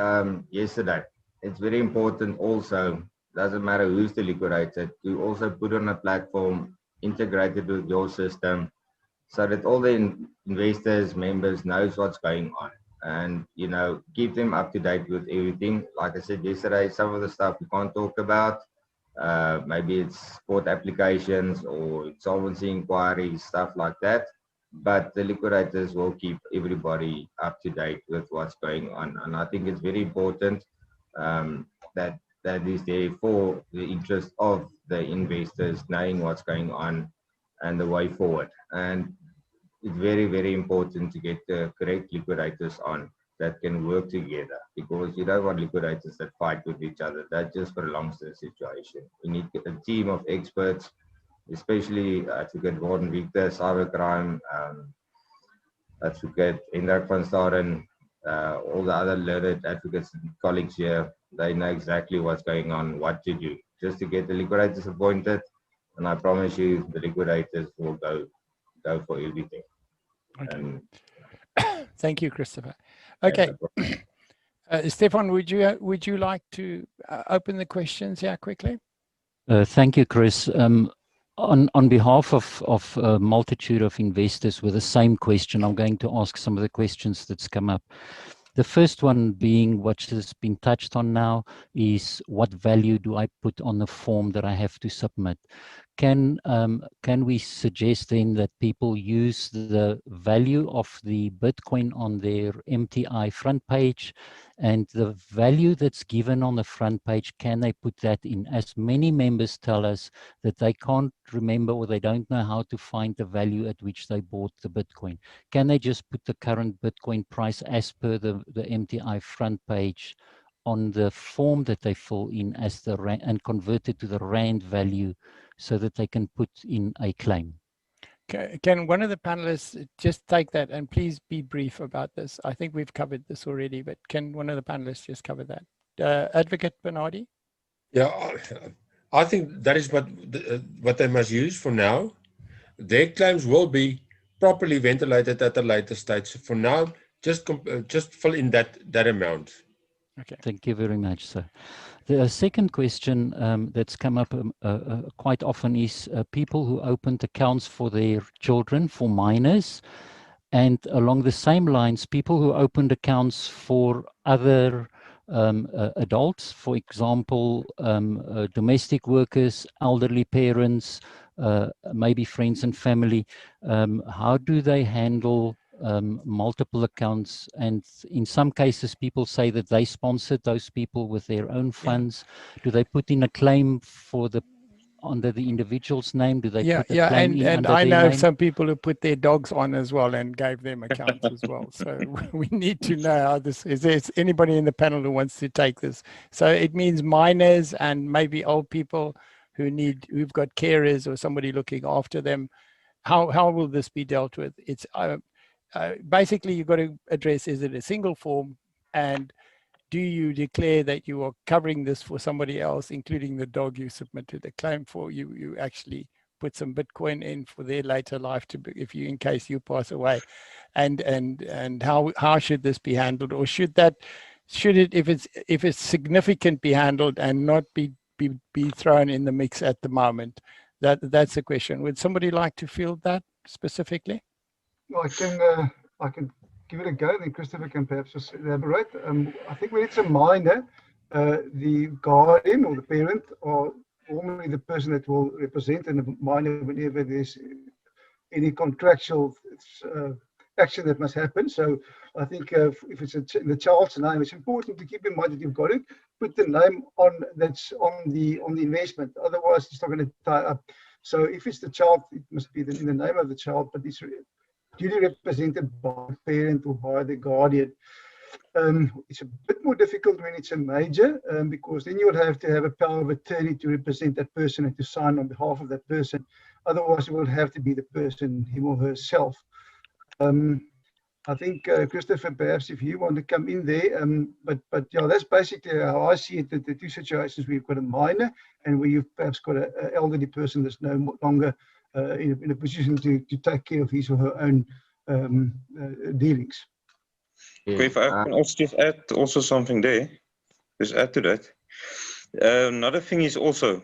yesterday, it's very important also, doesn't matter who's the liquidator, to also put on a platform integrated with your system, so that all the investors, members knows what's going on, and, you know, keep them up to date with everything. Like I said yesterday, some of the stuff we can't talk about. Maybe it's court applications or insolvency inquiries, stuff like that. But the liquidators will keep everybody up to date with what's going on. And I think it's very important that is there for the interest of the investors, knowing what's going on and the way forward. And it's very, very important to get the correct liquidators on that can work together, because you don't want liquidators that fight with each other. That just prolongs the situation. We need a team of experts, especially Advocate Vaughan Victor, cybercrime, Advocate Hendrik van Staden, all the other learned advocates and colleagues here. They know exactly what's going on, what to do, just to get the liquidators appointed. And I promise you, the liquidators will go for everything. Okay. Thank you, Christopher. Okay. Stefan, would you like to open the questions here quickly? Thank you, Chris. On behalf of a multitude of investors with the same question, I'm going to ask some of the questions that's come up. The first one being, what has been touched on now, is what value do I put on the form that I have to submit? Can we suggest then that people use the value of the Bitcoin on their MTI front page, and the value that's given on the front page, can they put that in? As many members tell us that they can't remember, or they don't know how to find the value at which they bought the Bitcoin. Can they just put the current Bitcoin price as per the MTI front page on the form that they fill in as the and convert it to the Rand value, so that they can put in a claim? Can one of the panelists just take that, and please be brief about this? I think we've covered this already, but can one of the panelists just cover that? Advocate Bernardi? Yeah, I think that is what they must use for now. Their claims will be properly ventilated at a later stage. For now, just fill in that amount. Okay. Thank you very much, sir. The second question that's come up quite often is people who opened accounts for their children, for minors, and along the same lines, people who opened accounts for other adults, for example, domestic workers, elderly parents, maybe friends and family. How do they handle multiple accounts, and in some cases people say that they sponsored those people with their own funds. Do they put in a claim for the under the individual's name? Do they put a claim in and under I their know name? some people who put their dogs on as well and gave them accounts as well. So we need to know how this is. There anybody in the panel who wants to take this? So it means minors and maybe old people who've got carers or somebody looking after them. How will this be dealt with? It's basically you've got to address, is it a single form, and do you declare that you are covering this for somebody else, including the dog you submitted a claim for? You actually put some Bitcoin in for their later life to be, if you, in case you pass away, and how should this be handled, or should it, if it's significant, be handled and not be thrown in the mix at the moment? That's the question. Would somebody like to field that specifically? I can give it a go, then Christopher can perhaps just elaborate. I think when it's a minor, the guardian or the parent or normally the person that will represent in the minor whenever there's any contractual action that must happen. So I think if it's in the child's name, it's important to keep in mind that you've got it. Put the name on that's on the investment. Otherwise, it's not going to tie up. So if it's the child, it must be in the name of the child, but it's duly represented by the parent or by the guardian. It's a bit more difficult when it's a major, because then you would have to have a power of attorney to represent that person and to sign on behalf of that person. Otherwise, it will have to be the person, him or herself. I think, Christopher, perhaps if you want to come in there, but yeah, that's basically how I see it, the two situations where you've got a minor and where you've perhaps got an elderly person that's no longer in a position to take care of his or her own dealings. Okay, if I can also just add also something there, just add to that. Another thing is also,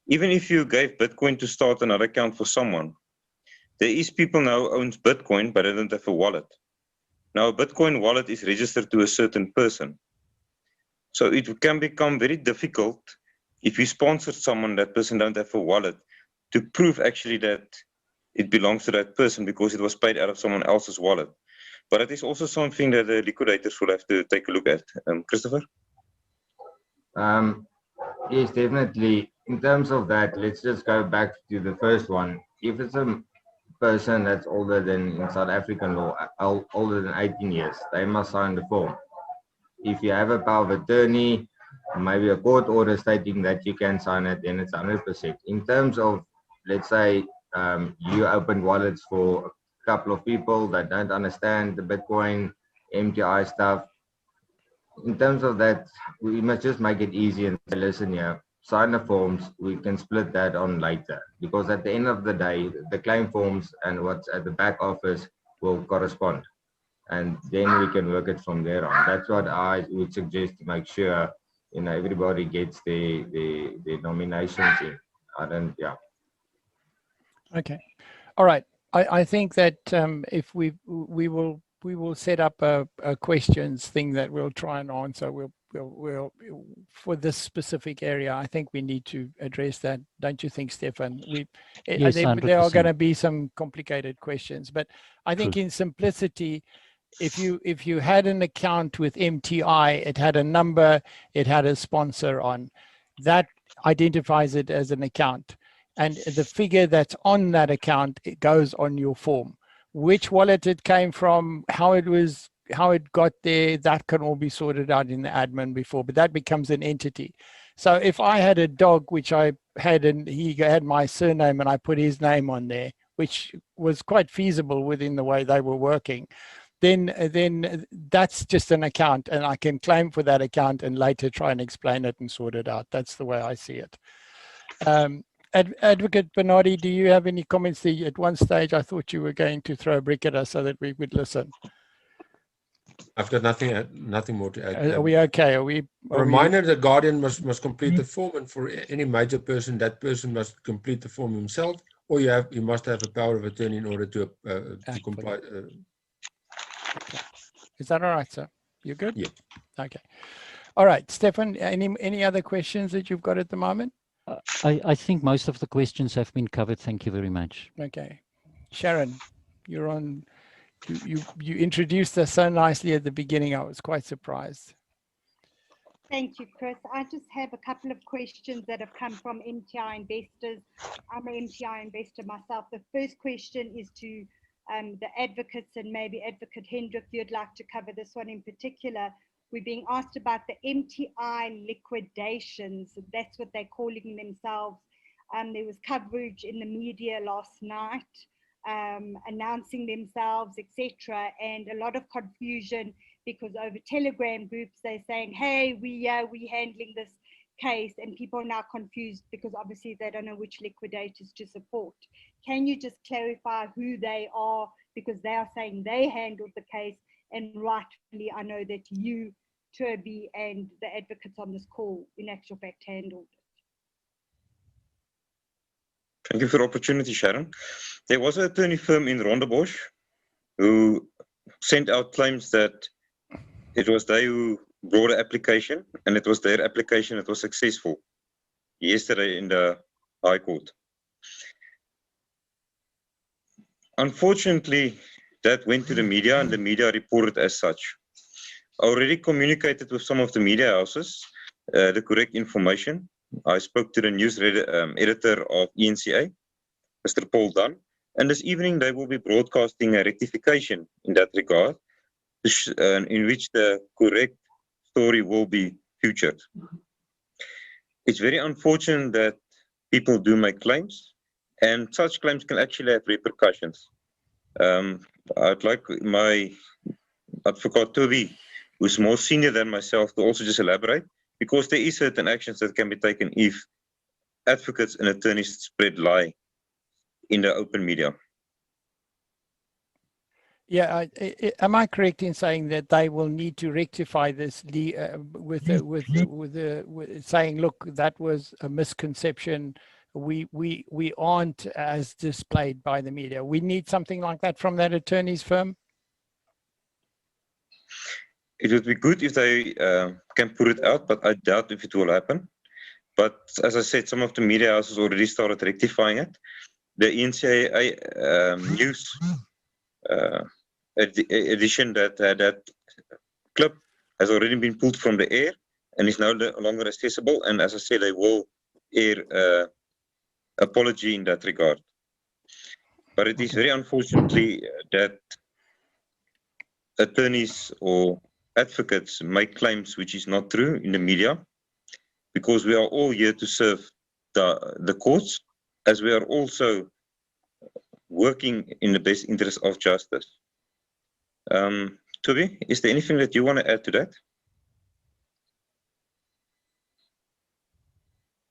even if you gave Bitcoin to start another account for someone, there is people now who owns Bitcoin, but they don't have a wallet. Now, a Bitcoin wallet is registered to a certain person. So it can become very difficult if you sponsor someone, that person don't have a wallet, to prove actually that it belongs to that person because it was paid out of someone else's wallet. But it is also something that the liquidators will have to take a look at. Christopher? Yes, definitely. In terms of that, let's just go back to the first one. If it's a person that's older than, in South African law, older than 18 years, they must sign the form. If you have a power of attorney, maybe a court order stating that you can sign it, then it's 100%. In terms of, let's say, you open wallets for a couple of people that don't understand the Bitcoin, MTI stuff. In terms of that, we must just make it easy and say, listen here, sign the forms, we can split that on later. Because at the end of the day, the claim forms and what's at the back office will correspond. And then we can work it from there on. That's what I would suggest, to make sure, you know, everybody gets the nominations in. Yeah. Okay. All right. I think that if we will set up a questions thing that we'll try and answer. We'll for this specific area. I think we need to address that. Don't you think, Stefan? Yes, there are 100%. going to be some complicated questions, but I think True. in simplicity, if you had an account with MTI, it had a number, it had a sponsor on, that identifies it as an account. And the figure that's on that account, it goes on your form. Which wallet it came from, how it got there, that can all be sorted out in the admin before, but that becomes an entity. So if I had a dog, which I had, and he had my surname and I put his name on there, which was quite feasible within the way they were working, then that's just an account, and I can claim for that account and later try and explain it and sort it out. That's the way I see it. Advocate Bernardi, do you have any comments there? At one stage, I thought you were going to throw a brick at us so that we would listen. I've got nothing more to add. Are we okay? A reminder, the guardian must complete the form, and for any major person, that person must complete the form himself, or you must have a power of attorney in order to comply. Okay. Is that all right, sir? You good? Yeah. Okay. All right, Stefan, any other questions that you've got at the moment? I think most of the questions have been covered. Thank you very much. Okay. Sharon, you're on you introduced us so nicely at the beginning. I was quite surprised. Thank you, Chris. I just have a couple of questions that have come from MTI investors. I'm an MTI investor myself. The first question is to the advocates, and maybe Advocate Hendrik, you'd like to cover this one in particular. We're being asked about the MTI liquidations. That's what they're calling themselves. There was coverage in the media last night announcing themselves, etc., and a lot of confusion because over Telegram groups they're saying, hey, we're handling this case, and people are now confused because obviously they don't know which liquidators to support. Can you just clarify who they are, because they are saying they handled the case, and rightfully I know that you, Turby, and the advocates on this call in actual fact handled it. Thank you for the opportunity, Sharon. There was an attorney firm in Rondebosch who sent out claims that it was they who brought the application, and it was their application that was successful yesterday in the High Court. Unfortunately, that went to the media, and the media reported as such. I already communicated with some of the media houses the correct information. I spoke to the news editor of ENCA, Mr. Paul Dunn, and this evening they will be broadcasting a rectification in that regard, in which the correct story will be featured. It's very unfortunate that people do make claims, and such claims can actually have repercussions. I'd like my advocate Toby, who's more senior than myself, to also just elaborate, because there is certain actions that can be taken if advocates and attorneys spread lie in the open media. Yeah, am I correct in saying that they will need to rectify this with saying, look, that was a misconception. We aren't as displayed by the media. We need something like that from that attorney's firm. It would be good if they can put it out, but I doubt if it will happen. But as I said, some of the media houses already started rectifying it. The ENCA news edition that clip has already been pulled from the air and is no longer accessible. And as I said, they will air apology in that regard. But it is very unfortunately that attorneys or advocates make claims which is not true in the media, because we are all here to serve the courts, as we are also working in the best interest of justice. Toby, is there anything that you want to add to that?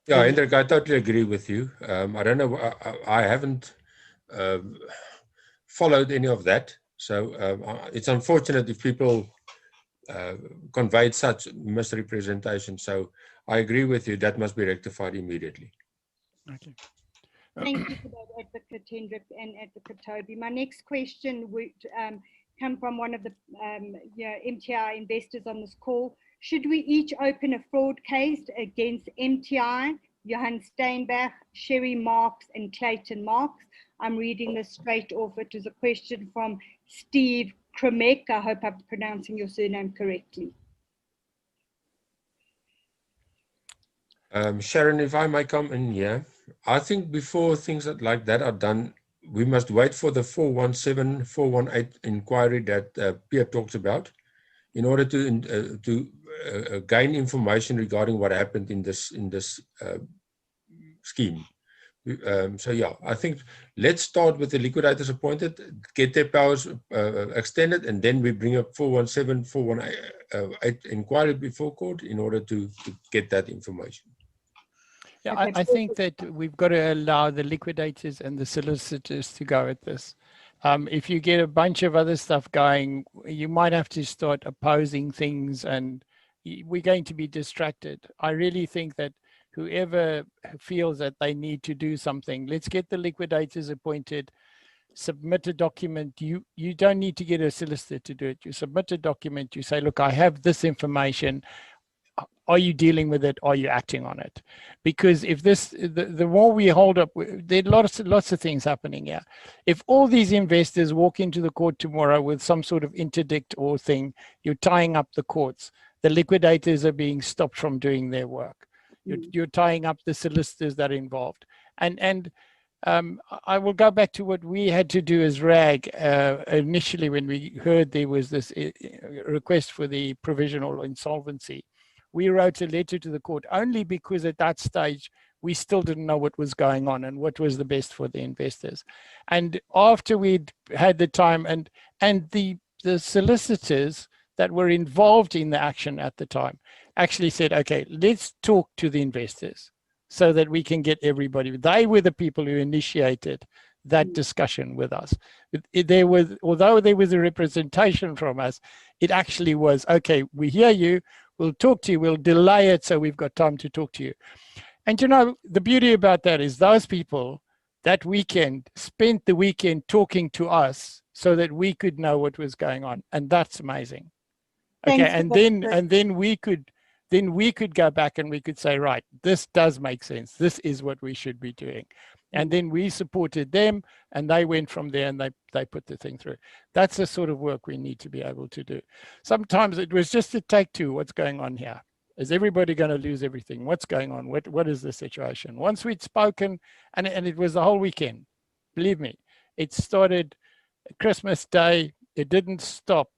Yeah, Hendrik, I totally agree with you. I don't know, I haven't followed any of that. So it's unfortunate if people conveyed such misrepresentation. So I agree with you, that must be rectified immediately. Okay. Thank you for that, Advocate Hendrik and Advocate Toby. My next question would come from one of the MTI investors on this call. Should we each open a fraud case against MTI, Johan Steinbach, Sherry Marks, and Clayton Marks? I'm reading this straight off. It is a question from Steve Kremek. I hope I'm pronouncing your surname correctly. Sharon, if I may come in here, I think before things like that are done, we must wait for the 417, 418 inquiry that Pierre talks about, in order to gain information regarding what happened in this scheme. So yeah, I think let's start with the liquidators appointed, get their powers extended, and then we bring up 417, 418 inquiry before court in order to get that information. Yeah, I think that we've got to allow the liquidators and the solicitors to go at this. If you get a bunch of other stuff going, you might have to start opposing things, and we're going to be distracted. I really think that whoever feels that they need to do something, let's get the liquidators appointed, submit a document. You don't need to get a solicitor to do it. You submit a document, you say, look, I have this information. are you dealing with it? Are you acting on it? Because if the more we hold up, there are lots of things happening here. If all these investors walk into the court tomorrow with some sort of interdict or thing, you're tying up the courts. The liquidators are being stopped from doing their work. You're tying up the solicitors that are involved. And I will go back to what we had to do as RAG initially when we heard there was this request for the provisional insolvency. We wrote a letter to the court only because at that stage we still didn't know what was going on and what was the best for the investors. And after we'd had the time and the solicitors that were involved in the action at the time actually said, okay, let's talk to the investors so that we can get everybody. They were the people who initiated that discussion with us. Although there was a representation from us, it actually was, okay, we hear you, we'll talk to you, we'll delay it so we've got time to talk to you. And you know, the beauty about that is those people that weekend spent the weekend talking to us so that we could know what was going on. And that's amazing. Okay, and then we could go back and we could say, right, this does make sense. This is what we should be doing. And then we supported them and they went from there and they put the thing through. That's the sort of work we need to be able to do. Sometimes it was just a take two, what's going on here? Is everybody going to lose everything? What's going on? What is the situation? Once we'd spoken, and it was the whole weekend, believe me, it started Christmas Day, it didn't stop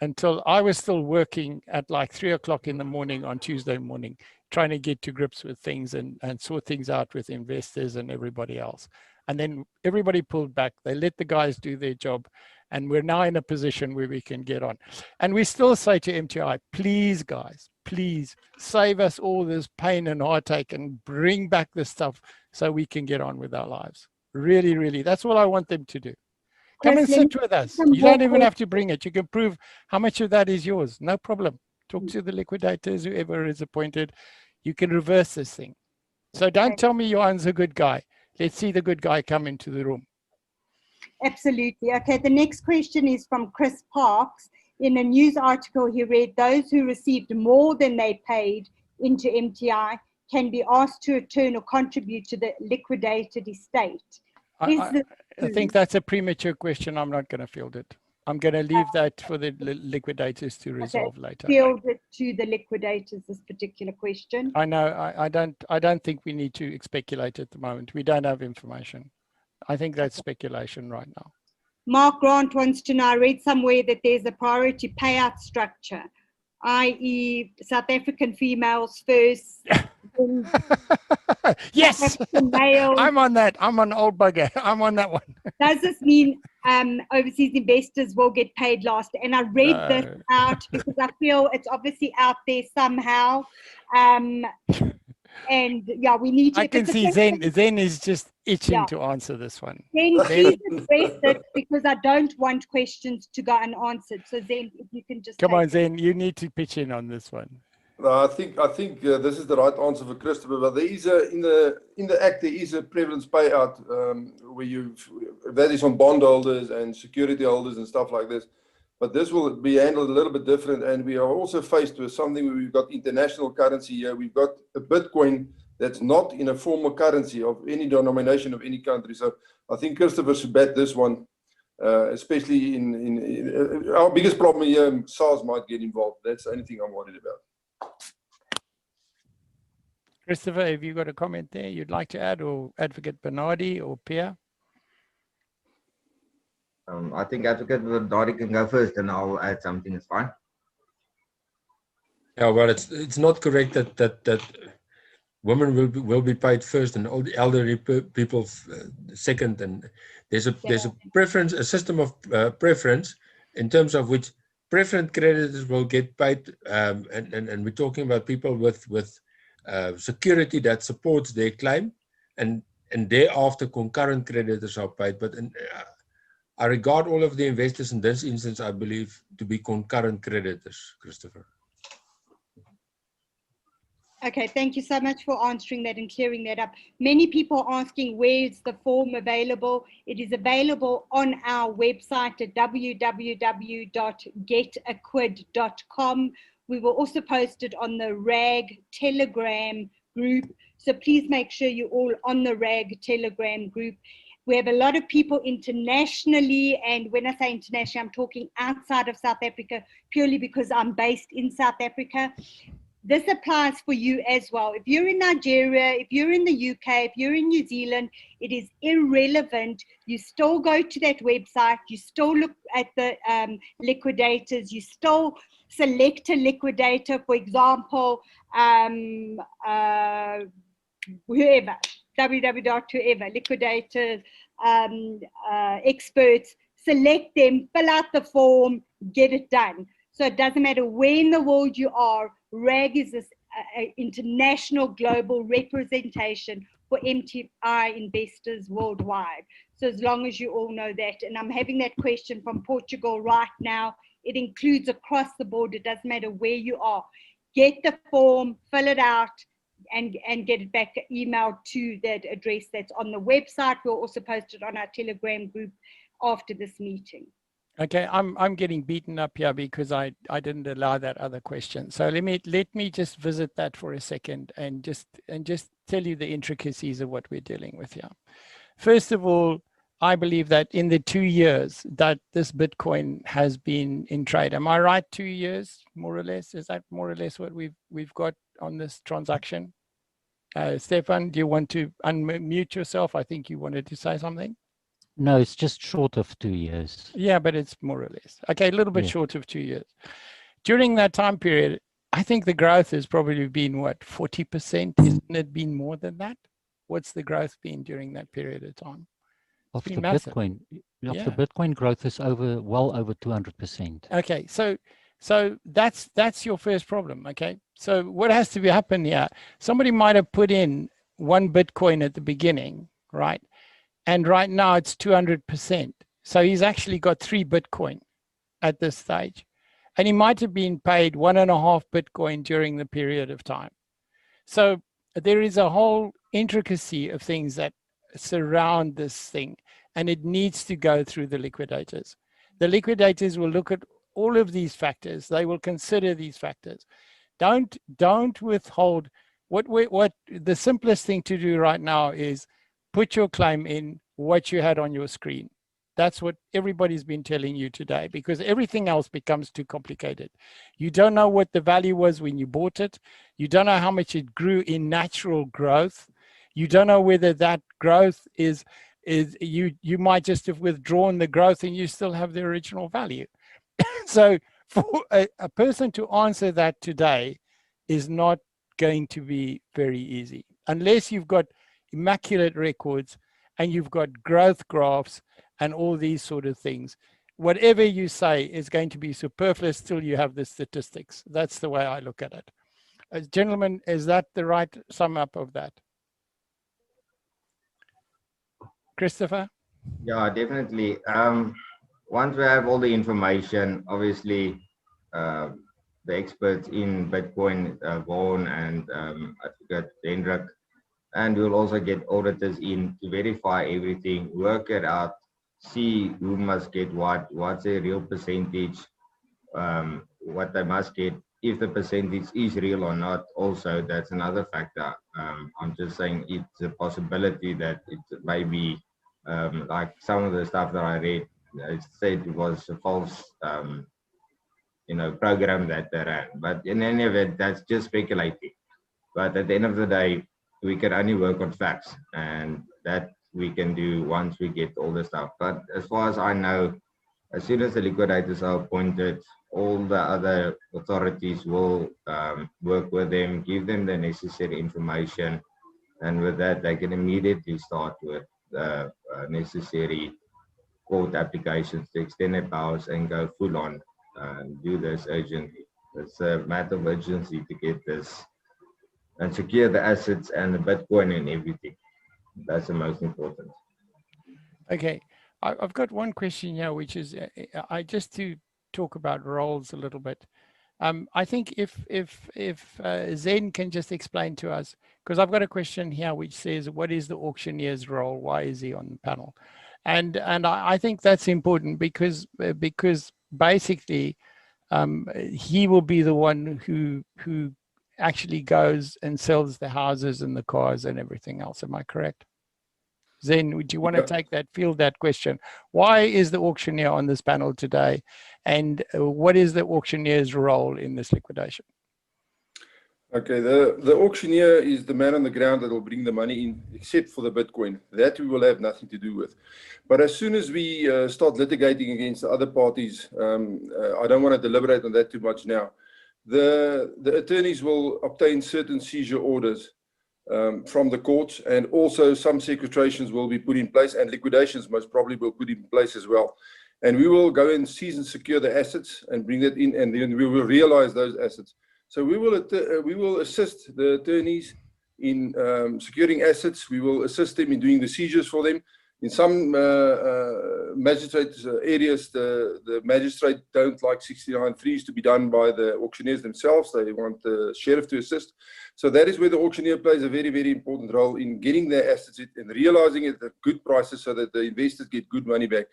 until I was still working at like 3 o'clock in the morning on Tuesday morning, trying to get to grips with things and sort things out with investors and everybody else. And then everybody pulled back. They let the guys do their job. And we're now in a position where we can get on. And we still say to MTI, please, guys, please save us all this pain and heartache and bring back this stuff so we can get on with our lives. Really, really, that's what I want them to do. Come and sit with us. You don't even have to bring it. You can prove how much of that is yours. No problem. Talk to the liquidators, whoever is appointed. You can reverse this thing. So don't tell me Johan's a good guy. Let's see the good guy come into the room. Absolutely. Okay, the next question is from Chris Parks. In a news article, he read those who received more than they paid into MTI can be asked to return or contribute to the liquidated estate. I think that's a premature question. I'm not going to field it. I'm going to leave that for the liquidators to resolve later. Field it to the liquidators, this particular question. I know. I don't think we need to speculate at the moment. We don't have information. I think that's speculation right now. Mark Grant wants to know, I read somewhere that there's a priority payout structure, i.e. South African females first. Yes, I'm on that. I'm on old bugger. I'm on that one. Does this mean overseas investors will get paid last? And I read this out because I feel it's obviously out there somehow. And yeah, we need to. I can see Zen is just itching to answer this one. Zen, please address it because I don't want questions to go unanswered. So Zen, if you can just come on, Zen, you need to pitch in on this one. I think this is the right answer for Christopher. But there is in the act there is a prevalence payout where that is on bondholders and security holders and stuff like this. But this will be handled a little bit different, and we are also faced with something where we've got international currency here. We've got a Bitcoin that's not in a formal currency of any denomination of any country. So I think Christopher should bet this one, especially in our biggest problem here. SARS might get involved. That's the only thing I'm worried about. Christopher, have you got a comment there you'd like to add, or Advocate Bernardi or Pierre? I think Advocate Bernardi can go first, and I'll add something. It's fine. Yeah, well, it's not correct that women will be paid first and all the elderly people second. And there's a preference, a system of preference in terms of which preferent creditors will get paid, and we're talking about people with security that supports their claim, and thereafter concurrent creditors are paid. But I regard all of the investors in this instance, I believe, to be concurrent creditors, Christopher. Okay, thank you so much for answering that and clearing that up. Many people are asking where is the form available. It is available on our website at www.getacquid.com. We will also post it on the RAG Telegram group. So please make sure you're all on the RAG Telegram group. We have a lot of people internationally, and when I say international, I'm talking outside of South Africa, purely because I'm based in South Africa. This applies for you as well. If you're in Nigeria, if you're in the UK, if you're in New Zealand, it is irrelevant. You still go to that website, you still look at the liquidators, you still select a liquidator, for example, whoever, www.whoever, liquidators, experts, select them, fill out the form, get it done. So it doesn't matter where in the world you are, RAG is this international global representation for MTI investors worldwide. So as long as you all know that, and I'm having that question from Portugal right now, it includes across the board, it doesn't matter where you are. Get the form, fill it out, and get it back emailed to that address that's on the website. We'll also post it on our Telegram group after this meeting. Okay, I'm getting beaten up here because I didn't allow that other question. So let me just visit that for a second and just tell you the intricacies of what we're dealing with here. First of all, I believe that in the 2 years that this Bitcoin has been in trade, am I right? 2 years, more or less? Is that more or less what we've got on this transaction? Stefan, do you want to unmute yourself? I think you wanted to say something. No, it's just short of 2 years. Yeah, but it's more or less. Okay, a little bit Yeah. short of 2 years. During that time period, I think the growth has probably been, what, 40%? Isn't it been more than that? What's the growth been during that period of time? Of been the massive. Bitcoin, of Yeah. the Bitcoin growth is well over 200%. Okay, so that's your first problem, okay? So what has to happen here? Somebody might have put in 1 Bitcoin at the beginning, right? And right now it's 200%. So he's actually got 3 Bitcoin at this stage. And he might have been paid 1.5 Bitcoin during the period of time. So there is a whole intricacy of things that surround this thing, and it needs to go through the liquidators. The liquidators will look at all of these factors. They will consider these factors. Don't withhold. What the simplest thing to do right now is put your claim in what you had on your screen. That's what everybody's been telling you today, because everything else becomes too complicated. You don't know what the value was when you bought it. You don't know how much it grew in natural growth. You don't know whether that growth is you might just have withdrawn the growth and you still have the original value. So for a person to answer that today is not going to be very easy, unless you've got immaculate records and you've got growth graphs and all these sort of things. Whatever you say is going to be superfluous till you have the statistics. That's the way I look at it. Gentlemen, is that the right sum up of that? Christopher? Yeah, definitely. Once we have all the information, obviously, the experts in Bitcoin, Vaughan and I forgot Hendrik, and we'll also get auditors in to verify everything, work it out, see who must get what's the real percentage, what they must get, if the percentage is real or not. Also, that's another factor. I'm just saying it's a possibility that it may be like some of the stuff that I read, it said it was a false program that they ran. But in any event, that's just speculating. But at the end of the day, we can only work on facts, and that we can do once we get all the stuff. But as far as I know, as soon as the liquidators are appointed, all the other authorities will work with them, give them the necessary information, and with that, they can immediately start with the necessary court applications to extend their powers and go full on and do this urgently. It's a matter of urgency to get this and secure the assets and the Bitcoin and everything. That's the most important. Okay, I've got one question here, which is I just to talk about roles a little bit. I think if Zen can just explain to us, because I've got a question here which says, what is the auctioneer's role? Why is he on the panel? And I think that's important because basically he will be the one who actually goes and sells the houses and the cars and everything else. Am I correct? Zen, would you want to take that, field that question? Why is the auctioneer on this panel today? And what is the auctioneer's role in this liquidation? Okay, the auctioneer is the man on the ground that will bring the money in, except for the Bitcoin. That we will have nothing to do with. But as soon as we start litigating against the other parties, I don't want to deliberate on that too much now. The attorneys will obtain certain seizure orders from the courts, and also some sequestrations will be put in place, and liquidations most probably will put in place as well. And we will go and seize and secure the assets and bring that in, and then we will realize those assets. So we will assist the attorneys in securing assets. We will assist them in doing the seizures for them. In some magistrate areas, the magistrate don't like 69.3s to be done by the auctioneers themselves. They want the sheriff to assist. So that is where the auctioneer plays a very, very important role in getting their assets and realizing it at good prices so that the investors get good money back.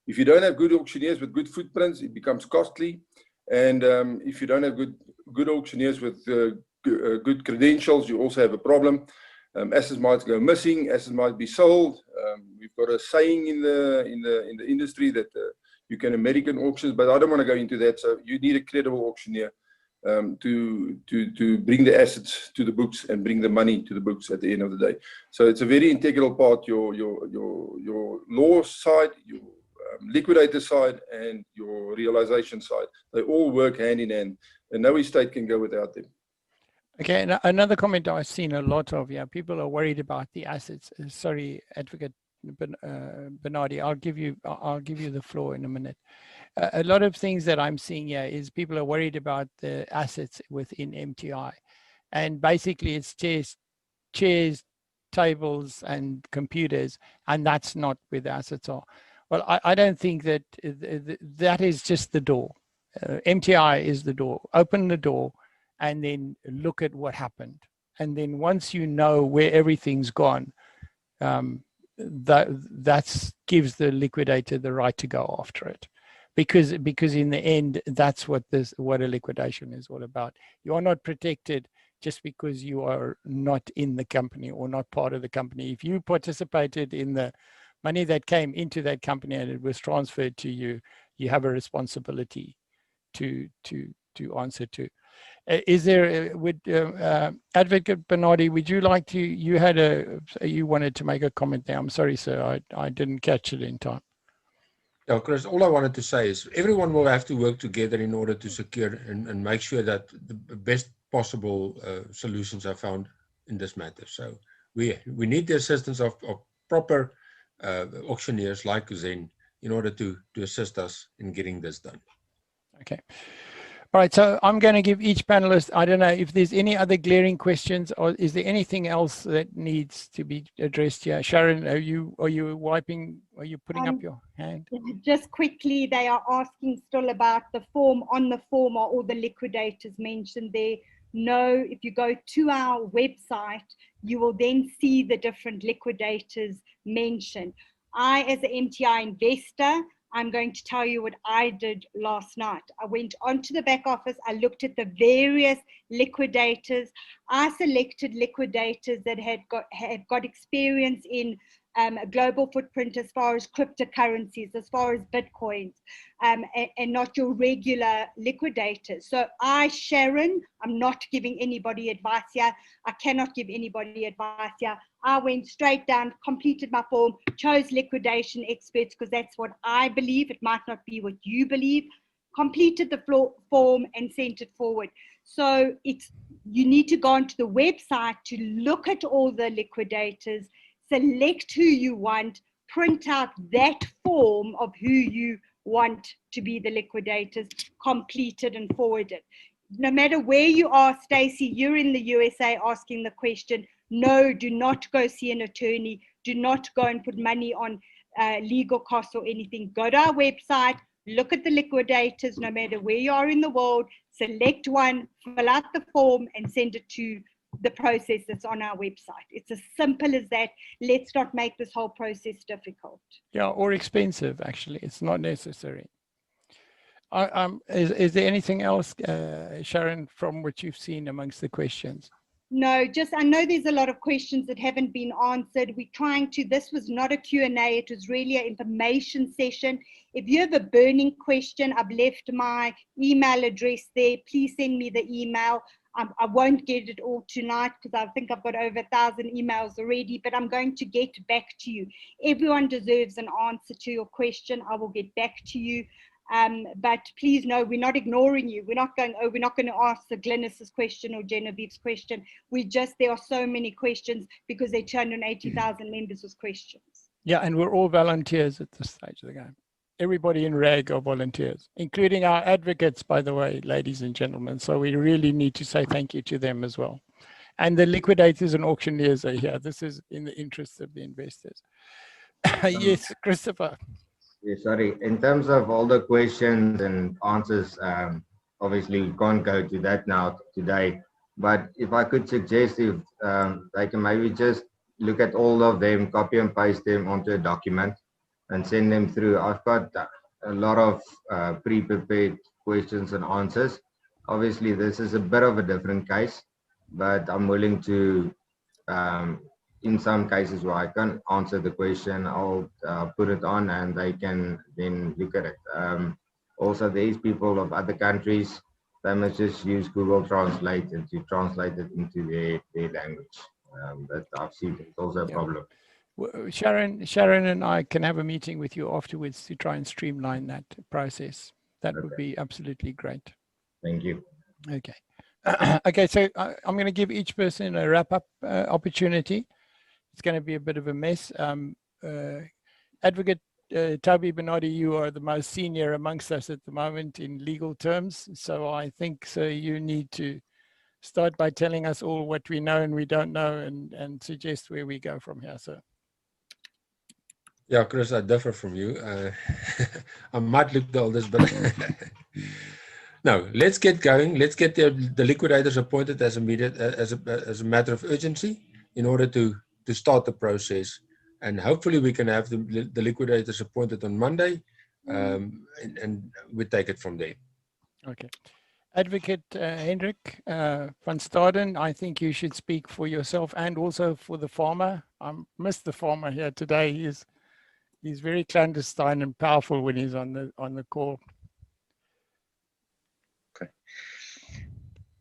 If you don't have good auctioneers with good footprints, it becomes costly. And if you don't have good auctioneers with good credentials, you also have a problem. Assets might go missing, assets might be sold. We've got a saying in the industry that you can American auctions, but I don't want to go into that. So you need a credible auctioneer to bring the assets to the books and bring the money to the books at the end of the day. So it's a very integral part. Your law side, your liquidator side, and your realization side. They all work hand in hand, and no estate can go without them. Okay, and another comment I've seen a lot of, yeah, people are worried about the assets. Sorry, Advocate Bernardi, I'll give you the floor in a minute. A lot of things that I'm seeing here is people are worried about the assets within MTI, and basically it's chairs, tables, and computers, and that's not where the assets are. Well, I don't think that that is just the door. MTI is the door. Open the door and then look at what happened. And then once you know where everything's gone, that gives the liquidator the right to go after it. Because in the end, that's what a liquidation is all about. You are not protected just because you are not in the company or not part of the company. If you participated in the money that came into that company and it was transferred to you, you have a responsibility to answer to. Is there, Advocate Bernardi, would you like to, you wanted to make a comment there. I'm sorry, sir, I didn't catch it in time. Yeah, Chris, all I wanted to say is everyone will have to work together in order to secure and make sure that the best possible solutions are found in this matter. So we need the assistance of proper auctioneers like Zen in order to assist us in getting this done. Okay. All right, so I'm going to give each panelist, I don't know if there's any other glaring questions, or is there anything else that needs to be addressed here? Sharon, are you putting up your hand? Just quickly, they are asking still about the form. On the form are all the liquidators mentioned there. No, if you go to our website, you will then see the different liquidators mentioned. I, as an MTI investor, I'm going to tell you what I did last night. I went onto the back office. I looked at the various liquidators. I selected liquidators that had got experience in a global footprint as far as cryptocurrencies, as far as Bitcoins, and not your regular liquidators. So I, Sharon, I'm not giving anybody advice here. I cannot give anybody advice here. I went straight down, completed my form, chose liquidation experts because that's what I believe. It might not be what you believe. Completed the form and sent it forward. So you need to go onto the website to look at all the liquidators, select who you want, print out that form of who you want to be the liquidators, complete it and forward it. No matter where you are, Stacey, you're in the USA asking the question, no, do not go see an attorney. Do not go and put money on legal costs or anything. Go to our website, look at the liquidators, no matter where you are in the world, select one, fill out the form and send it to the process that's on our website. It's as simple as that. Let's not make this whole process difficult. Yeah, or expensive, actually. It's not necessary. Is there anything else, Sharon, from what you've seen amongst the questions? No, just I know there's a lot of questions that haven't been answered. We're trying to, this was not a Q&A, it was really an information session. If you have a burning question, I've left my email address there. Please send me the email. I won't get it all tonight because I think I've got over 1,000 emails already, but I'm going to get back to you. Everyone deserves an answer to your question. I will get back to you. But please know, we're not ignoring you. We're not going, oh, we're not going to ask the Glynis's question or Genevieve's question. There are so many questions because there are 280,000 members with questions. Yeah, and we're all volunteers at this stage of the game. Everybody in RAG are volunteers, including our advocates, by the way, ladies and gentlemen. So we really need to say thank you to them as well. And the liquidators and auctioneers are here. This is in the interest of the investors. Yes, Christopher. Yeah, sorry. In terms of all the questions and answers, obviously we can't go to that now today. But if I could suggest, if they can maybe just look at all of them, copy and paste them onto a document and send them through. I've got a lot of pre-prepared questions and answers. Obviously, this is a bit of a different case, but I'm willing to, in some cases where I can't answer the question, I'll put it on and they can then look at it. Also, these people of other countries, they must just use Google Translate and to translate it into their language. That I've seen it's also a problem. Sharon and I can have a meeting with you afterwards to try and streamline that process. That would be absolutely great. Thank you. Okay. Okay, so I'm going to give each person a wrap-up opportunity. It's going to be a bit of a mess. Advocate Toby Bernardi, you are the most senior amongst us at the moment in legal terms. So I think you need to start by telling us all what we know and we don't know and suggest where we go from here. So. Yeah, Chris, I differ from you. I might look the oldest, but no, let's get going. Let's get the liquidators appointed as a matter of urgency in order to start the process. And hopefully we can have the liquidators appointed on Monday and we take it from there. Okay. Advocate Hendrik van Staden, I think you should speak for yourself and also for the farmer. I missed the farmer here today. He's very clandestine and powerful when he's on the call. Okay.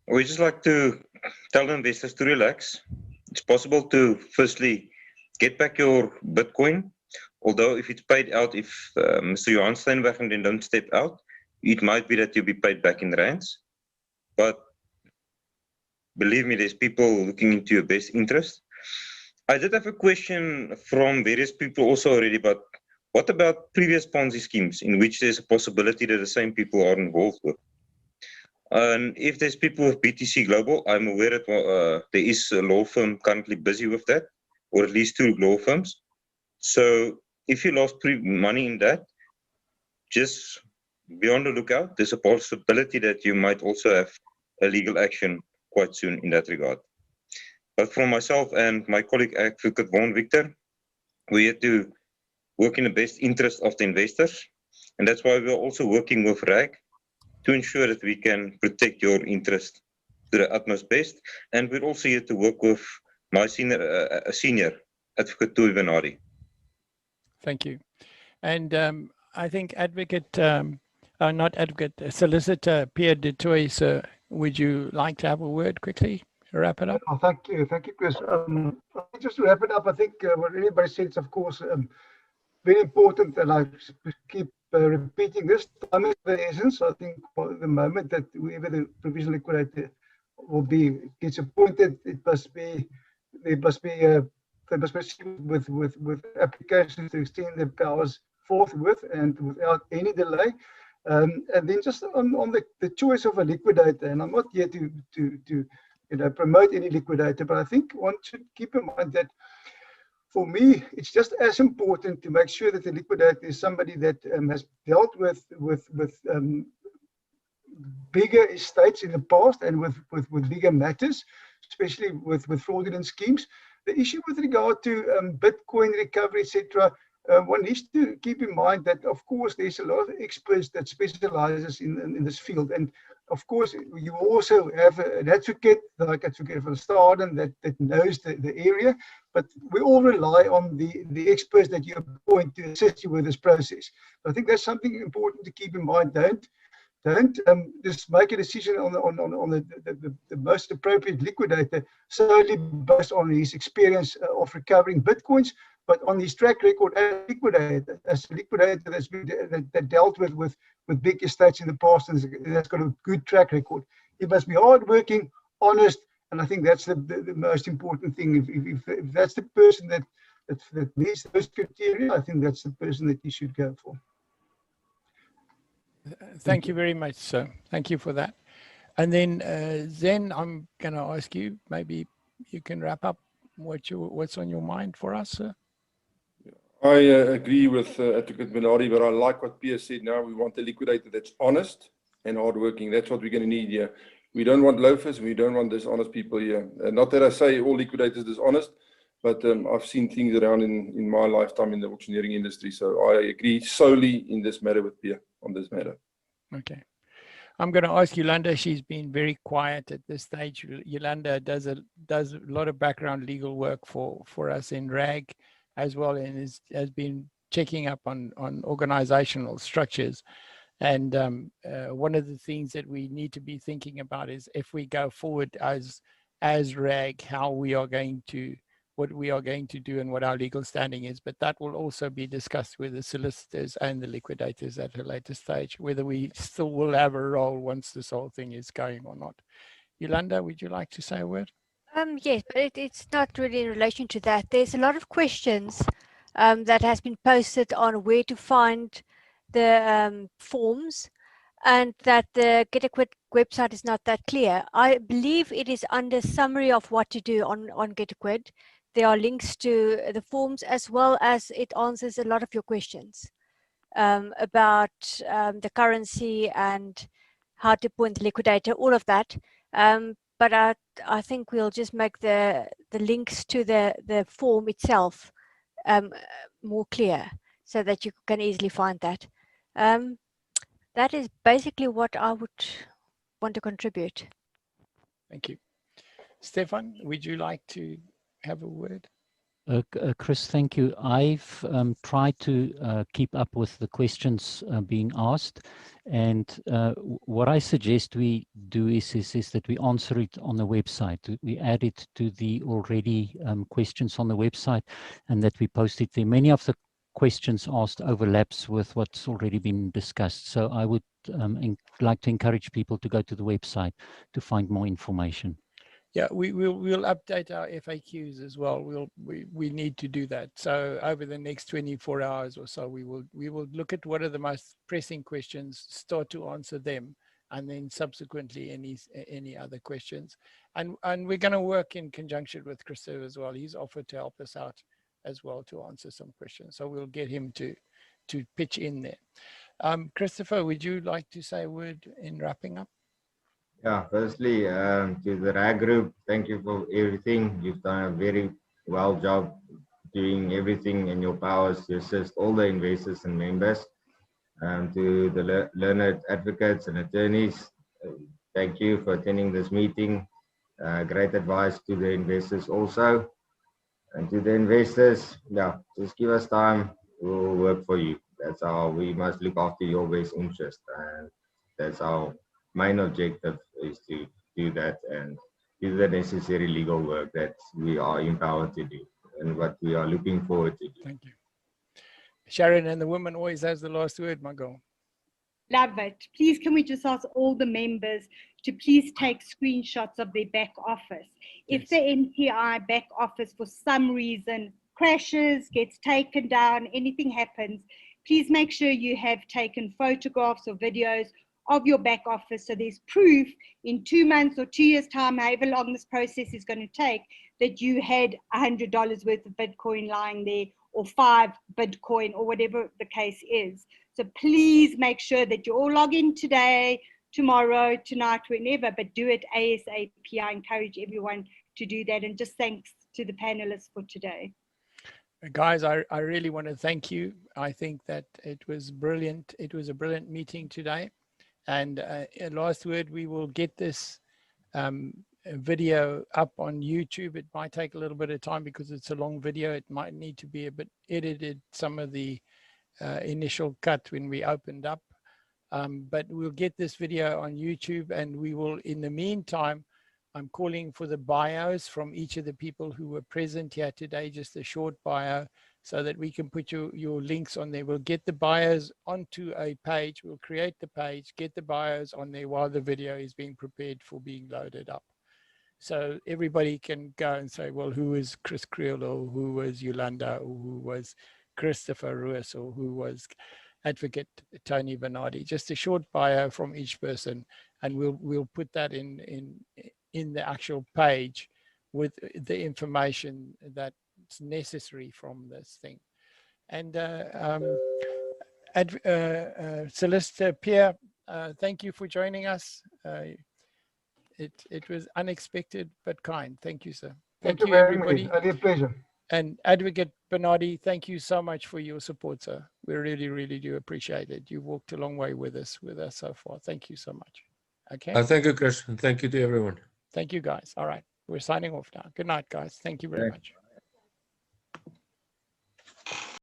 We just like to tell the investors to relax. It's possible to firstly get back your Bitcoin, although if it's paid out, if Mr. Johan Steinbergen then don't step out, it might be that you'll be paid back in rands. But believe me, there's people looking into your best interest. I did have a question from various people also already, but what about previous Ponzi schemes in which there's a possibility that the same people are involved with? And if there's people with BTC Global, I'm aware that there is a law firm currently busy with that, or at least 2 law firms. So if you lost money in that, just be on the lookout. There's a possibility that you might also have a legal action quite soon in that regard. But for myself and my colleague Advocate Vaughan Victor, we have to work in the best interest of the investors. And that's why we're also working with RAG to ensure that we can protect your interest to the utmost best. And we're also here to work with my senior Advocate Toby Bernardi. Thank you. And I think Solicitor Pierre de Toy, sir, would you like to have a word quickly? Wrap it up. Oh, thank you, Chris. Just to wrap it up, I think what everybody said is, of course, very important, and I keep repeating this. Time is the essence. I think for the moment that whoever the provisional liquidator gets appointed, they must proceed with applications to extend their powers forthwith and without any delay. And then just on the choice of a liquidator, and I'm not here to promote any liquidator, but I think one should keep in mind that for me, it's just as important to make sure that the liquidator is somebody that has dealt with bigger estates in the past and with bigger matters, especially with fraudulent schemes. The issue with regard to Bitcoin recovery, etc., one needs to keep in mind that, of course, there's a lot of experts that specializes in this field. And of course, you also have an advocate, like Advocate van Staden, that knows the area. But we all rely on the experts that you appoint to assist you with this process. I think that's something important to keep in mind. Don't just make a decision on the most appropriate liquidator solely based on his experience of recovering Bitcoins, but on his track record as a liquidator that dealt with big estates in the past and that's got a good track record. He must be hardworking, honest, and I think that's the most important thing. If that's the person that meets those criteria, I think that's the person that you should go for. Thank you very much, sir. Thank you for that. And then Zen, I'm going to ask you, maybe you can wrap up what's on your mind for us, sir. I agree with Advocate Bernardi, but I like what Pierre said now. We want a liquidator that's honest and hardworking. That's what we're going to need here. We don't want loafers. We don't want dishonest people here. Not that I say all liquidators are dishonest, but I've seen things around in my lifetime in the auctioneering industry. So I agree solely in this matter with Pierre on this matter. Okay. I'm going to ask Yolanda. She's been very quiet at this stage. Yolanda does a lot of background legal work for us in RAG as well, and has been checking up on organizational structures. And one of the things that we need to be thinking about is if we go forward as RAG, what we are going to do and what our legal standing is. But that will also be discussed with the solicitors and the liquidators at a later stage, whether we still will have a role once this whole thing is going or not. Yolanda, would you like to say a word? Yes, but it's not really in relation to that. There's a lot of questions that has been posted on where to find the forms, and that the Get a Quid website is not that clear. I believe it is under summary of what to do on Get a Quid. There are links to the forms, as well as it answers a lot of your questions about the currency and how to appoint the liquidator, all of that. But I think we'll just make the links to the form itself more clear so that you can easily find that. That is basically what I would want to contribute. Thank you. Stefan, would you like to have a word? Chris, thank you. I've tried to keep up with the questions being asked, and what I suggest we do is that we answer it on the website. We add it to the already questions on the website, and that we post it there. Many of the questions asked overlaps with what's already been discussed. So I would like to encourage people to go to the website to find more information. Yeah, we'll update our FAQs as well. We need to do that. So over the next 24 hours or so, we will look at what are the most pressing questions, start to answer them, and then subsequently any other questions. And we're going to work in conjunction with Christopher as well. He's offered to help us out as well to answer some questions. So we'll get him to pitch in there. Christopher, would you like to say a word in wrapping up? Yeah, firstly, to the RAG group, thank you for everything. You've done a very well job doing everything in your powers to assist all the investors and members. To the learned advocates and attorneys, thank you for attending this meeting. Great advice to the investors also. And to the investors, yeah, just give us time. We'll work for you. That's how we must look after your best interest. And that's our main objective, is to do that and do the necessary legal work that we are empowered to do and what we are looking forward to do. Thank you. Sharon, and the woman always has the last word, my girl. Love it. Please, can we just ask all the members to please take screenshots of their back office? If the MTI back office for some reason crashes, gets taken down, anything happens, please make sure you have taken photographs or videos of your back office, so there's proof in 2 months or 2 years' time, however long this process is going to take, that you had $100 worth of Bitcoin lying there, or 5 Bitcoin, or whatever the case is. So please make sure that you all log in today, tomorrow, tonight, whenever, but do it ASAP. I encourage everyone to do that. And just thanks to the panelists for today. Guys, I really want to thank you. I think that it was brilliant. It was a brilliant meeting today. And last word, we will get this video up on YouTube. It might take a little bit of time because it's a long video. It might need to be a bit edited, some of the initial cut when we opened up. But we'll get this video on YouTube, and we will, in the meantime, I'm calling for the bios from each of the people who were present here today, just a short bio, so that we can put your links on there. We'll get the bios onto a page. We'll create the page, get the bios on there while the video is being prepared for being loaded up. So everybody can go and say, well, who was Chris Creel, or who was Yolanda, or who was Christopher Ruiz, or who was Advocate Tony Bernardi. Just a short bio from each person, and we'll put that in the actual page with the information that's necessary from this thing. And Solicitor Pierre, thank you for joining us. It was unexpected but kind. Thank you, sir. Thank you everybody. Only a pleasure. And Advocate Bernardi, thank you so much for your support, sir. We really, really do appreciate it. You've walked a long way with us so far. Thank you so much. Okay. Thank you, Chris, and thank you to everyone. Thank you, guys. All right, we're signing off now. Good night, guys. Thank you very much.